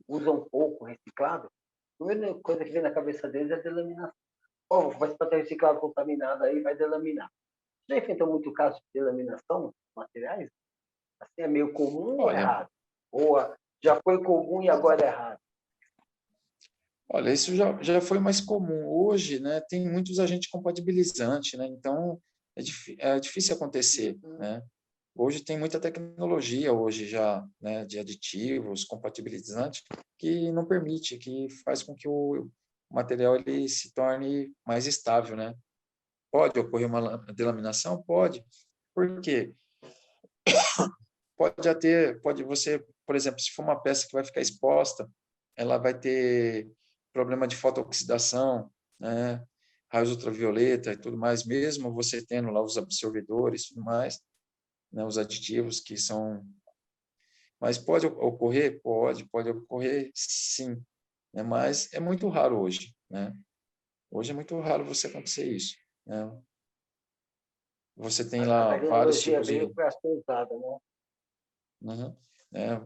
A: Usam pouco reciclado, a primeira coisa que vem na cabeça deles é a delaminação. Pô, vai ser papel reciclado contaminado aí, vai delaminar. Já enfrentou muito caso de delaminação de materiais? Assim, é meio comum ou é
B: Olha,
A: raro? Ou já foi comum e agora é raro?
B: olha, isso já foi mais comum. Hoje, né, tem muitos agentes compatibilizantes, né? Então, é difícil acontecer, né? Hoje tem muita tecnologia hoje já, né, de aditivos, compatibilizantes, que não permite, que faz com que o material ele se torne mais estável, né? Pode ocorrer uma delaminação? Pode. Por quê? Pode você, por exemplo, se for uma peça que vai ficar exposta, ela vai ter problema de fotooxidação, né? Raios ultravioleta e tudo mais, mesmo você tendo lá os absorvedores e tudo mais, né? Os aditivos que são... Mas pode ocorrer? Pode ocorrer sim, né? Mas é muito raro hoje, né? Hoje é muito raro você acontecer isso, né? Você tem
A: A
B: lá vários
A: tecnologia
B: tipos
A: veio
B: de...
A: para ser usada, né?
B: Uhum.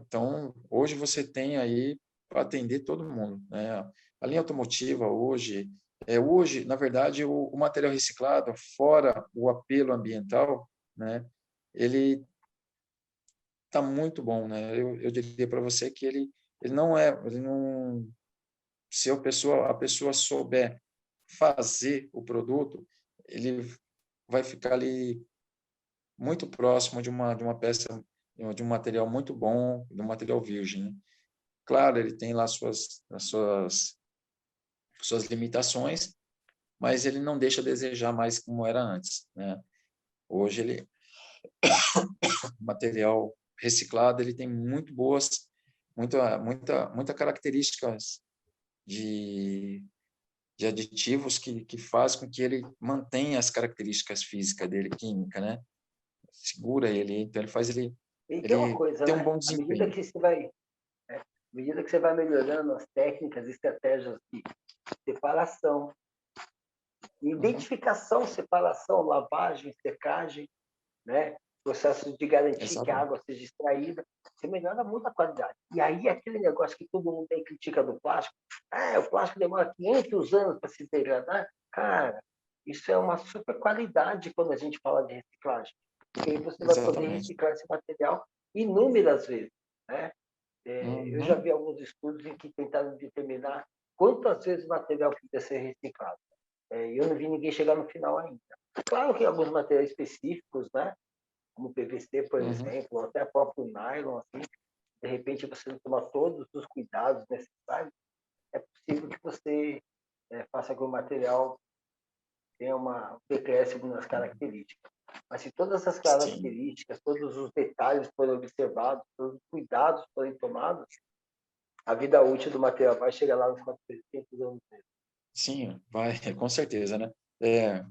B: Então, hoje você tem aí para atender todo mundo, né? A linha automotiva hoje, na verdade, o material reciclado, fora o apelo ambiental, né? Ele está muito bom, né? Eu diria para você que ele não, se a pessoa souber fazer o produto, ele vai ficar ali muito próximo de uma peça, de um material muito bom, de um material virgem, né? Claro, ele tem lá suas limitações, mas ele não deixa a desejar mais como era antes, né? Hoje o material reciclado, ele tem muita características de, de aditivos que faz com que ele mantenha as características físicas dele, química, né? Segura ele, então
A: E tem uma
B: ele
A: coisa,
B: tem um
A: né?
B: bom
A: À medida
B: desempenho.
A: que você vai, à medida que você vai melhorando as técnicas e estratégias de separação,
B: Uhum,
A: identificação, separação, lavagem, secagem, né? Processo de garantir que a
B: exatamente.
A: água seja extraída, você melhora muito a qualidade. E aí, aquele negócio que todo mundo tem critica do plástico, o plástico demora 500 anos para se degradar. Cara, isso é uma super qualidade quando a gente fala de reciclagem, porque aí você vai poder
B: Exatamente.
A: reciclar esse material inúmeras vezes, né? Eu já
B: Uhum,
A: vi alguns estudos em que tentaram determinar quantas vezes o material podia ser reciclado. Eu não vi ninguém chegar no final ainda. Claro que alguns materiais específicos, né? Como o PVC, por
B: uhum,
A: exemplo, ou até próprio nylon, assim, de repente você não toma todos os cuidados necessários, é possível que você faça com que o material tenha um decréscimo nas características. Mas se todas essas
B: sim.
A: características, todos os detalhes forem observados, todos os cuidados forem tomados, a vida útil do material vai chegar lá nos 400 anos.
B: Sim, vai, com certeza, né? É,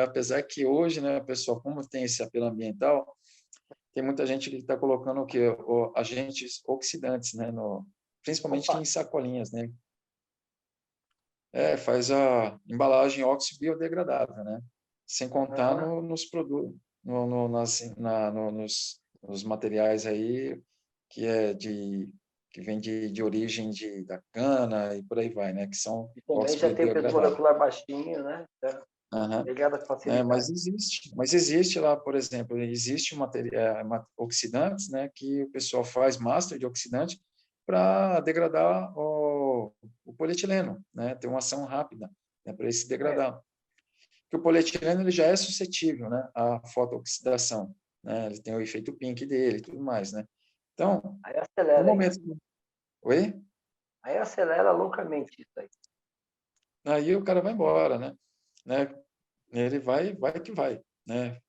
B: apesar que hoje, né, pessoal, como tem esse apelo ambiental, tem muita gente que está colocando o quê? Agentes oxidantes, né, principalmente
A: Opa!
B: em sacolinhas, né? Faz a embalagem oxo-biodegradável, né? Sem contar
A: Uhum.
B: nos produtos, nos materiais aí que vem de origem da cana e por aí vai, né? Que são
A: E também já tem o peso
B: oxo-biodegradáveis.
A: molecular baixinho, né?
B: Aham.
A: Ligado com
B: Mas
A: facilidade.
B: existe lá, por exemplo, existe oxidantes, né, que o pessoal faz master de oxidante para degradar o polietileno, né, ter uma ação rápida, né, para ele se
A: É,
B: degradar. Porque o polietileno ele já é suscetível, né, à fotooxidação, né, ele tem o efeito pink dele e tudo mais, né. Então,
A: aí
B: no
A: acelera isso.
B: momento... Oi?
A: Aí acelera loucamente isso aí.
B: Aí o cara vai embora, né? Ele vai que vai, né?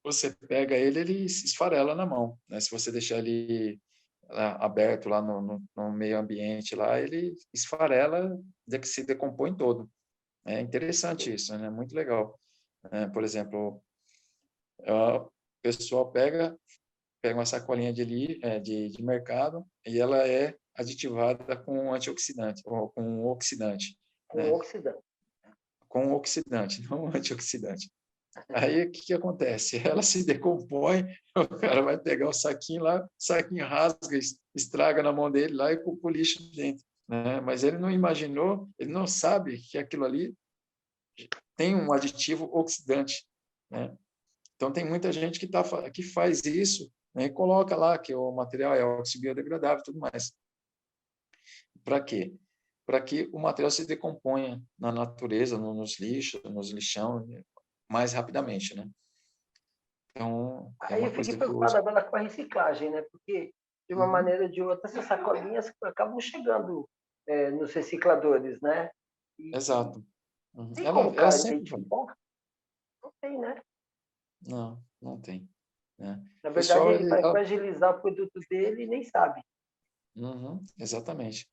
B: Você pega ele, ele se esfarela na mão, né? Se você deixar ele aberto lá no meio ambiente lá, ele esfarela, se decompõe todo. É interessante isso, né? Muito legal. Por exemplo, o pessoal pega uma sacolinha de mercado e ela é aditivada com antioxidante, ou com oxidante,
A: Com
B: né?
A: oxidante.
B: Com oxidante, não antioxidante. Aí o que, que acontece? Ela se decompõe, o cara vai pegar o saquinho lá, o saquinho rasga, estraga na mão dele lá e com o lixo dentro, né? Mas ele não imaginou, ele não sabe que aquilo ali tem um aditivo oxidante, né? Então, tem muita gente que faz isso, né, e coloca lá que o material é oxibiodegradável e tudo mais. Para quê? Para que o material se decomponha na natureza, nos lixos, nos lixão, mais rapidamente, né? Então, é
A: Aí
B: uma
A: eu fiquei
B: coisa que eu uso.
A: preocupado agora com a reciclagem, né? Porque, de uma
B: Uhum,
A: maneira ou de outra, essas sacolinhas acabam chegando nos recicladores, né? E
B: exato. Uhum.
A: tem como o
B: Ela
A: cara
B: sempre vai.
A: identificar? Não tem, né?
B: Não, não tem, né?
A: Na
B: O
A: verdade,
B: pessoal,
A: ele vai fragilizar o produto dele e nem sabe.
B: Uhum, exatamente.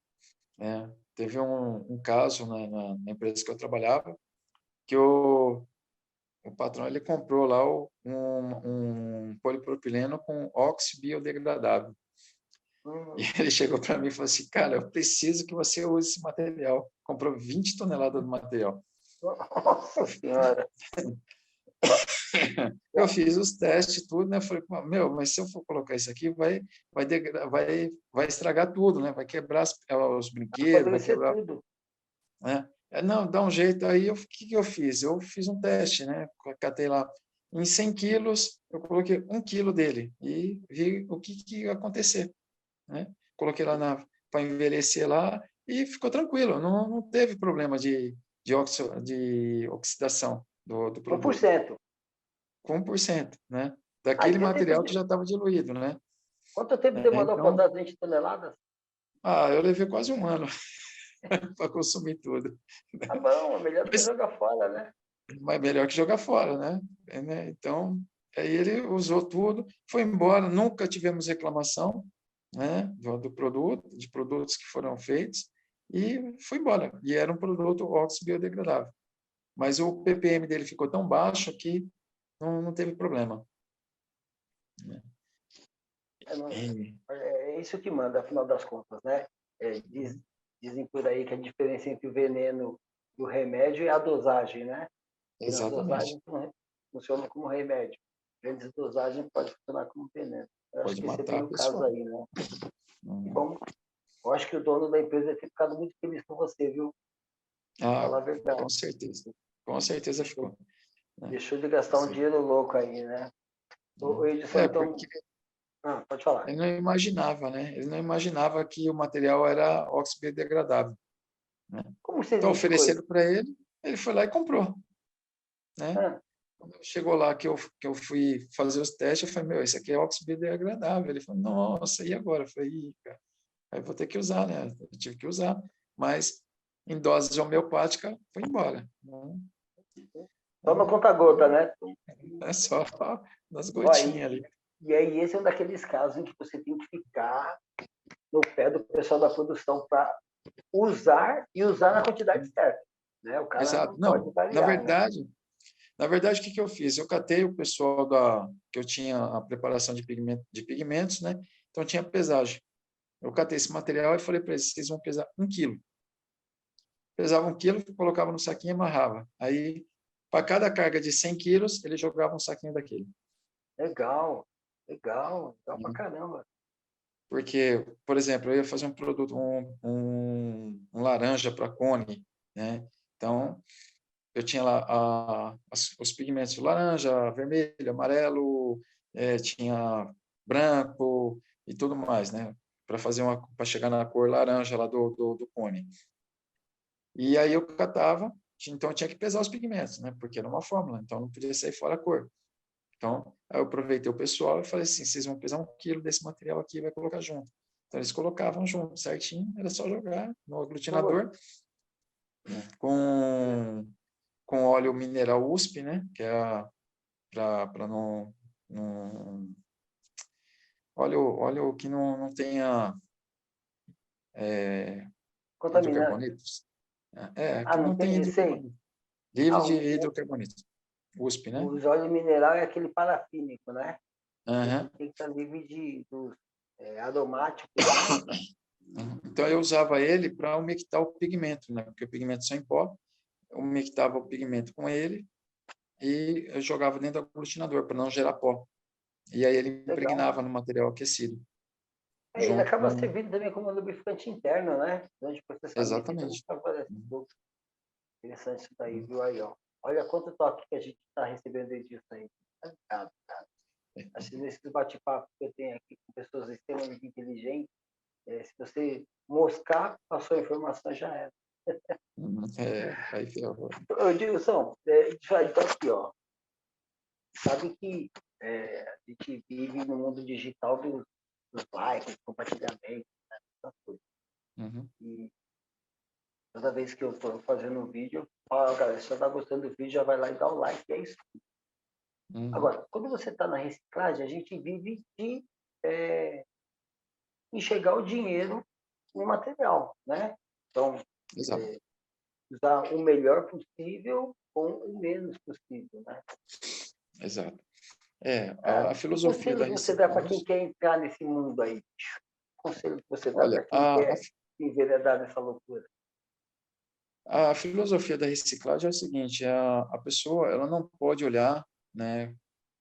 B: É, teve um caso na empresa que eu trabalhava que o patrão ele comprou lá um polipropileno com óxido biodegradável. E
A: Hum,
B: ele chegou para mim e falou assim, cara, eu preciso que você use esse material. Comprou 20 toneladas do material.
A: nossa Senhora!
B: Eu fiz os testes, tudo, né? Falei, meu, mas se eu for colocar isso aqui, vai estragar tudo, né? Vai quebrar os brinquedos, vai
A: Apodrecer
B: quebrar,
A: tudo.
B: né? Não, dá um jeito. Aí, o que que eu fiz? Eu fiz um teste, né? Catei lá, em 100 quilos, eu coloquei 1 quilo dele e vi o que ia acontecer, né? Coloquei lá para envelhecer lá e ficou tranquilo, não teve problema de oxidação do produto.
A: 1%.
B: Com 1%, né?
A: Ah, e
B: Daquele
A: deu tempo
B: material
A: de...
B: que já estava diluído, né?
A: Quanto tempo demorou para
B: Então,
A: usar 20 toneladas?
B: eu levei quase um ano para consumir tudo.
A: Tá bom, é melhor do que
B: Mas,
A: jogar fora, né?
B: mas melhor que jogar fora, né? Então, aí ele usou tudo, foi embora, nunca tivemos reclamação, né, do produto, de produtos que foram feitos, e foi embora. E era um produto oxo-biodegradável. Mas o ppm dele ficou tão baixo que não teve problema, né?
A: É,
B: E-
A: é isso que manda, afinal das contas, né? Dizem por aí que a diferença entre o veneno e o remédio é a dosagem, né? Pequenas
B: Exatamente.
A: dosagens funcionam como remédio. Grandes dosagens podem funcionar como veneno. Eu acho
B: Pode
A: que esse é
B: matar
A: bem
B: a
A: o caso
B: pessoa.
A: aí, né? E
B: Uhum.
A: bom, eu acho que o dono da empresa deve ter ficado muito feliz com você, viu?
B: Ah,
A: Falar a verdade.
B: com certeza. Com certeza
A: Deixou,
B: ficou, né?
A: deixou de gastar um
B: Sim.
A: dinheiro louco aí, né? O Edson,
B: Porque
A: então... Ah, pode falar.
B: ele não imaginava, né? Ele não imaginava que o material era oxibiodegradável, né?
A: Como você
B: Então,
A: identificou isso?
B: ofereceram para ele foi lá e comprou, né?
A: Ah,
B: Quando chegou lá que eu fui fazer os testes, eu falei, meu, isso aqui é oxibiodegradável. Ele falou, nossa, e agora? Eu falei, ih, cara, aí eu vou ter que usar, né? Eu tive que usar, mas em dose homeopática foi embora, né?
A: só no
B: Então,
A: conta-gota, né?
B: é só nas
A: Ó,
B: gotinhas ali.
A: e aí esse é um daqueles casos em que você tem que ficar no pé do pessoal da produção para usar e usar na quantidade certa, né? O cara
B: Exato.
A: não pode
B: Não,
A: variar, né?
B: na verdade, o que que eu fiz? Eu catei o pessoal que eu tinha a preparação de pigmentos, né? Então tinha pesagem. Eu catei esse material e falei para eles, vocês vão pesar 1 quilo. Pesava 1 quilo, colocava no saquinho e amarrava. Aí, para cada carga de 100 quilos, ele jogava um saquinho daquele.
A: Legal, legal, legal pra
B: Né?
A: caramba.
B: Porque, por exemplo, eu ia fazer um produto, um laranja para cone, né? Então, eu tinha lá os pigmentos laranja, vermelho, amarelo, tinha branco e tudo mais, né? Para chegar na cor laranja lá do cone. E aí eu catava, então eu tinha que pesar os pigmentos, né? Porque era uma fórmula, então não podia sair fora a cor. Então, aí eu aproveitei o pessoal e falei assim, vocês vão pesar 1 quilo desse material aqui e vai colocar junto. Então, eles colocavam junto, certinho, era só jogar no
A: Pô,
B: aglutinador com, com óleo mineral USP, né? Que é para não óleo que não tenha
A: contaminante.
B: hidrocarbonetos.
A: Ah,
B: Que
A: não
B: não tem
A: tem, sei.
B: hidrocarbonetos. Livre
A: Ah,
B: de hidrocarbonetos. USP,
A: o
B: né?
A: óleo mineral é aquele parafínico, né? Esse
B: Aham.
A: tem que estar livre dos aromáticos, né?
B: Então, eu usava ele para umectar o pigmento, né? Porque o pigmento só em pó, eu umectava o pigmento com ele e eu jogava dentro do aglutinador para não gerar pó. E aí ele
A: Legal.
B: impregnava no material aquecido,
A: Ele
B: junto
A: acaba
B: com...
A: servindo também como lubrificante interno, né? Durante o processamento, então
B: Exatamente.
A: favorece um pouco. Interessante isso daí, viu aí, ó. Olha quanto toque que a gente está recebendo disso aí. Obrigado, cara. Assim, nesses bate-papos que eu tenho aqui com pessoas extremamente inteligentes, se você moscar, passou a informação, já era.
B: Aí ferrou.
A: Ô, Dilson, então aqui, ó. Sabe que a gente vive no mundo digital dos likes, compartilhamentos, né, essas coisas.
B: Uhum.
A: E toda vez que eu estou fazendo um vídeo, eu falo, galera, se você está gostando do vídeo, já vai lá e dá o like, é isso.
B: Uhum.
A: Agora, quando você está na reciclagem, a gente vive de enxergar o dinheiro no material, né? Então,
B: Exato.
A: usar o melhor possível com o menos possível, né?
B: Exato. A
A: Que
B: filosofia da
A: conselho você dá para
B: reciclagem.
A: quem quer entrar nesse mundo aí? Que conselho que você dá para
B: Olha,
A: quem quer se enveredar nessa loucura?
B: a filosofia da reciclagem é o seguinte: a pessoa ela não pode olhar, né,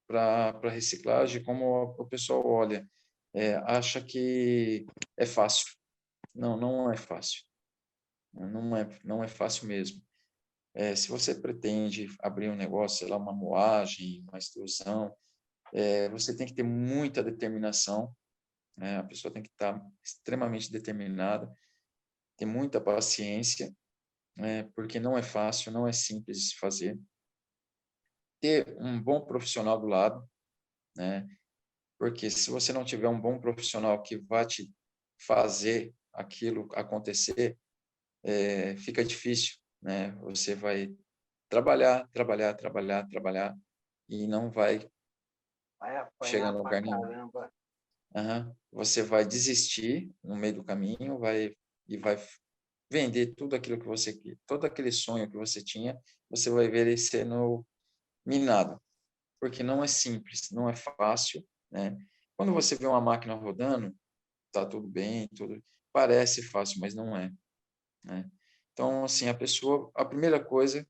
B: para a reciclagem como o pessoal olha, acha que é fácil. Não, não é fácil. Não é fácil mesmo. Se você pretende abrir um negócio, sei lá, uma moagem, uma extrusão, você tem que ter muita determinação, né? A pessoa tem que estar extremamente determinada, ter muita paciência, né? Porque não é fácil, não é simples de se fazer. Ter um bom profissional do lado, né? Porque se você não tiver um bom profissional que vai te fazer aquilo acontecer, fica difícil, né? Você vai trabalhar, trabalhar, trabalhar, trabalhar e não vai
A: Vai
B: chegar
A: apanhar
B: em
A: pra
B: lugar nenhum.
A: caramba.
B: Aham. Você vai desistir no meio do caminho, vai vender tudo aquilo que você quer, todo aquele sonho que você tinha, você vai ver ele sendo minado, porque não é simples, não é fácil, né? Quando você vê uma máquina rodando, tá tudo bem, tudo parece fácil, mas não é, né? Então, assim, a primeira coisa,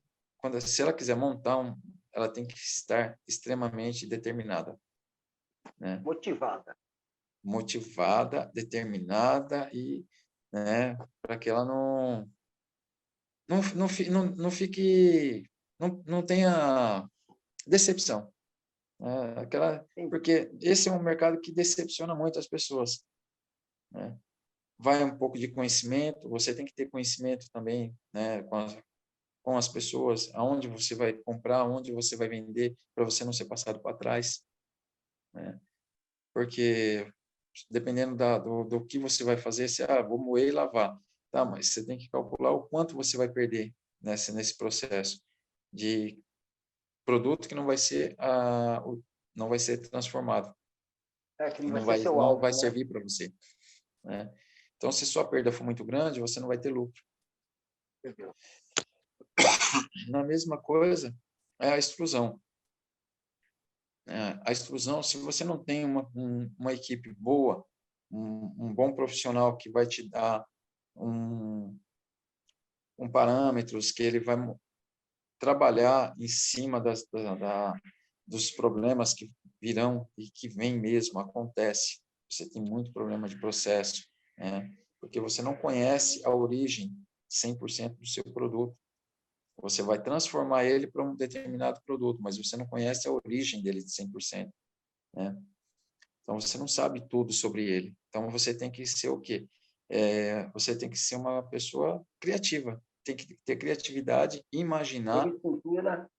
B: se ela quiser montar ela tem que estar extremamente determinada, né?
A: Motivada.
B: Motivada, determinada e, né, para que ela não fique, não tenha decepção, né?
A: Sim.
B: Porque esse é um mercado que decepciona muito as pessoas, né? Vai um pouco de conhecimento, você tem que ter conhecimento também, né, com as pessoas, aonde você vai comprar, aonde você vai vender, para você não ser passado para trás, né? Porque dependendo do que você vai fazer, vou moer e lavar. Tá, mas você tem que calcular o quanto você vai perder nesse processo de produto que não vai ser transformado
A: Que não
B: e
A: vai ser seu
B: não vai
A: alvo, né?
B: servir para você, né? Então, se sua perda for muito grande, você não vai ter lucro.
A: Entendeu?
B: Na mesma coisa é a extrusão. A extrusão, se você não tem uma equipe boa, um bom profissional que vai te dar um, parâmetros, que ele vai trabalhar em cima dos problemas que virão e que vem mesmo, acontece. Você tem muito problema de processo, né? Porque você não conhece a origem 100% do seu produto. Você vai transformar ele para um determinado produto, mas você não conhece a origem dele de 100%, né? Então, você não sabe tudo sobre ele. Então, você tem que ser o quê? Você tem que ser uma pessoa criativa, tem que ter criatividade, imaginar.
A: Agricultura,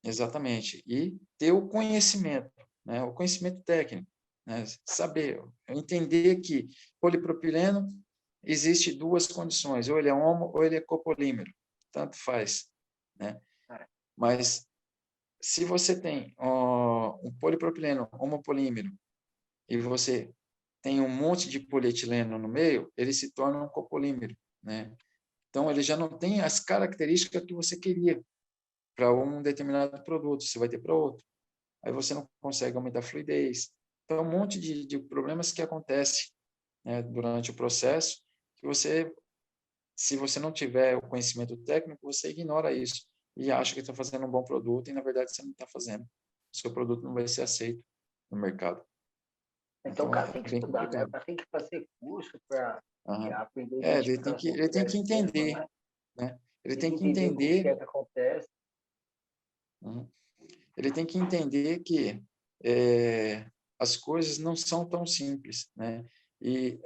B: Exatamente. E ter o conhecimento, né? O conhecimento técnico, né? Saber, entender que polipropileno existe duas condições, ou ele é homo ou ele é copolímero, tanto faz, né? Mas se você tem um polipropileno homopolímero e você tem um monte de polietileno no meio, ele se torna um copolímero, né? Então ele já não tem as características que você queria para um determinado produto, você vai ter para outro. Aí você não consegue aumentar a fluidez. Então, um monte de problemas que acontecem, né, durante o processo, que se você não tiver o conhecimento técnico, você ignora isso e acha que está fazendo um bom produto e, na verdade, você não está fazendo. O seu produto não vai ser aceito no mercado.
A: então o
B: Então,
A: cara
B: é
A: tem que
B: bem
A: estudar, né? O
B: complicado.
A: cara tem que fazer curso para
B: Aham.
A: aprender a
B: Ele
A: identificar
B: tem
A: as
B: que, ele tem
A: loucuras
B: que
A: mesmo,
B: entender,
A: né?
B: né? Ele
A: Tem
B: tem
A: que
B: que
A: entender o que
B: entender,
A: é que acontece.
B: uhum, ele tem que entender que é, as coisas não são tão simples, né? E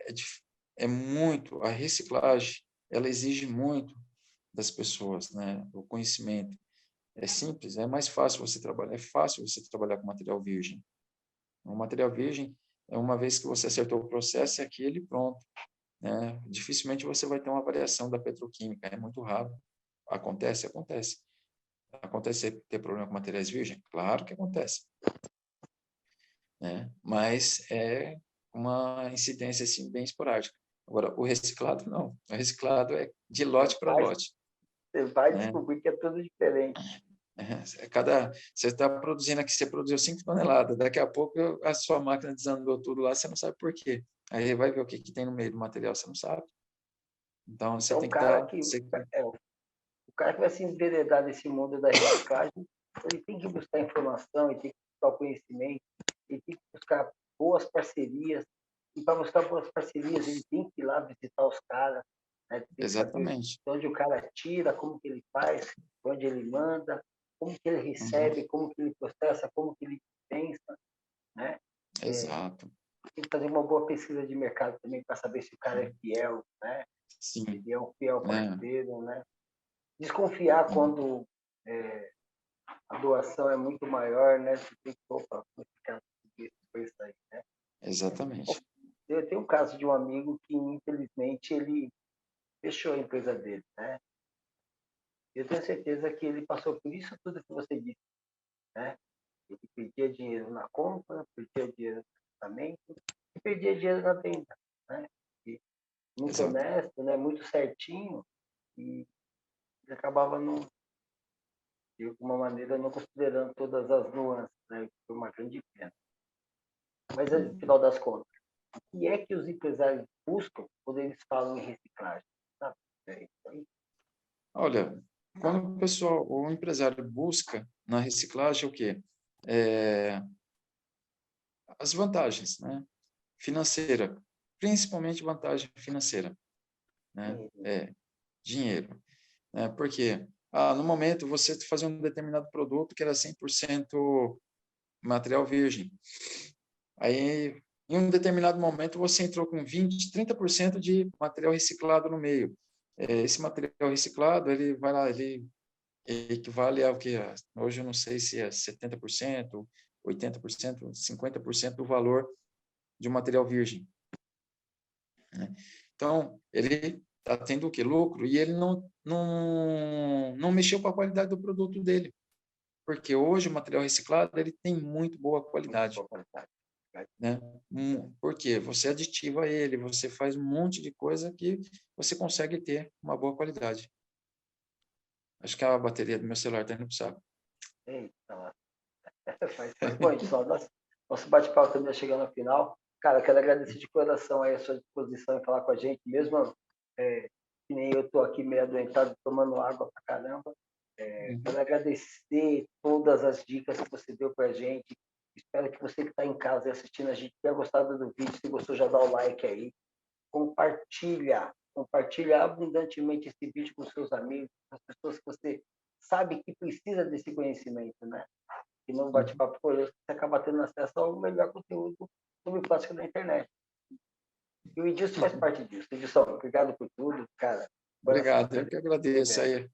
B: é muito, a reciclagem, ela exige muito das pessoas, né? O conhecimento. É simples, é mais fácil você trabalhar, é fácil você trabalhar com material virgem. O material virgem, é uma vez que você acertou o processo, é aquele pronto, né? Dificilmente você vai ter uma variação da petroquímica, é muito raro. Acontece? Acontece. Acontece ter problema com materiais virgens? Claro que acontece, né? Mas é uma incidência assim bem esporádica. Agora, o reciclado não. O reciclado é de
A: Você
B: lote para
A: vai,
B: lote,
A: você vai
B: né?
A: descobrir que é tudo diferente.
B: Você está produzindo aqui, você produziu 5 toneladas, daqui a pouco a sua máquina desandou tudo lá, você não sabe por quê. Aí vai ver o que, que tem no meio do material, você não sabe. Então, você
A: Então,
B: tem que estar...
A: o cara que vai se enveredar nesse mundo da reciclagem, ele tem que buscar informação, ele tem que buscar o conhecimento, ele tem que buscar boas parcerias. E para buscar boas parcerias, ele tem que ir lá visitar os caras, né? Tem que saber de
B: Exatamente.
A: onde o cara tira, como que ele faz, onde ele manda, como que ele
B: Uhum.
A: recebe, como que ele processa, como que ele pensa, né?
B: Exato.
A: Tem que fazer uma boa pesquisa de mercado também para saber se o cara é fiel, né?
B: Sim.
A: Ele é um fiel
B: É.
A: parceiro, né? Desconfiar
B: Uhum.
A: quando a doação é muito maior, né? Você tem que, opa, ficar foi isso aí, né?
B: Exatamente.
A: Eu tenho um caso de um amigo que, infelizmente, ele fechou a empresa dele, né? Eu tenho certeza que ele passou por isso tudo que você disse, né? Ele perdia dinheiro na compra, perdia dinheiro no tratamento e perdia dinheiro na venda, né? E muito
B: Exato.
A: honesto, né? Muito certinho e ele acabava não, de alguma maneira, não considerando todas as nuances, né? Foi uma grande pena. Mas, no
B: Uhum.
A: final das contas, o que é que os empresários buscam quando eles falam em reciclagem? Sabe? É isso aí.
B: Olha, quando o pessoal, o empresário busca na reciclagem o quê? É, as vantagens, né? Financeira, principalmente vantagem financeira, né?
A: Sim,
B: É dinheiro, né? Porque no momento você fazia um determinado produto que era 100% material virgem. Aí, em um determinado momento, você entrou com 20, 30% de material reciclado no meio. Esse material reciclado, ele vai lá, ele equivale ao que hoje eu não sei se é 70%, 80%, 50% do valor de um material virgem, né? Então, ele está tendo o quê? Lucro, e ele não mexeu com a qualidade do produto dele, porque hoje o material reciclado ele tem muito boa
A: muito
B: qualidade,
A: boa qualidade.
B: né? Porque você aditiva ele, você faz um monte de coisa que você consegue ter uma boa qualidade. Acho que a bateria do meu celular está indo para o saco.
A: Eita, faz parte. Bom, pessoal, nosso bate-papo também está chegando ao final. Cara, quero agradecer de coração aí a sua disposição em falar com a gente, mesmo que nem eu estou aqui meio adoentado, tomando água pra caramba. Quero
B: Uhum.
A: agradecer todas as dicas que você deu para a gente. Espero que você que está em casa e assistindo a gente tenha gostado do vídeo. Se gostou, já dá o like aí. Compartilha abundantemente esse vídeo com seus amigos, com as pessoas que você sabe que precisa desse conhecimento, né? E não
B: Uhum.
A: bate-papo curioso, você acaba tendo acesso ao melhor conteúdo sobre plástico da internet. E o Edilson faz parte disso. Edilson, obrigado por tudo, cara. Coração,
B: Obrigado, eu que agradeço
A: mesmo.
B: aí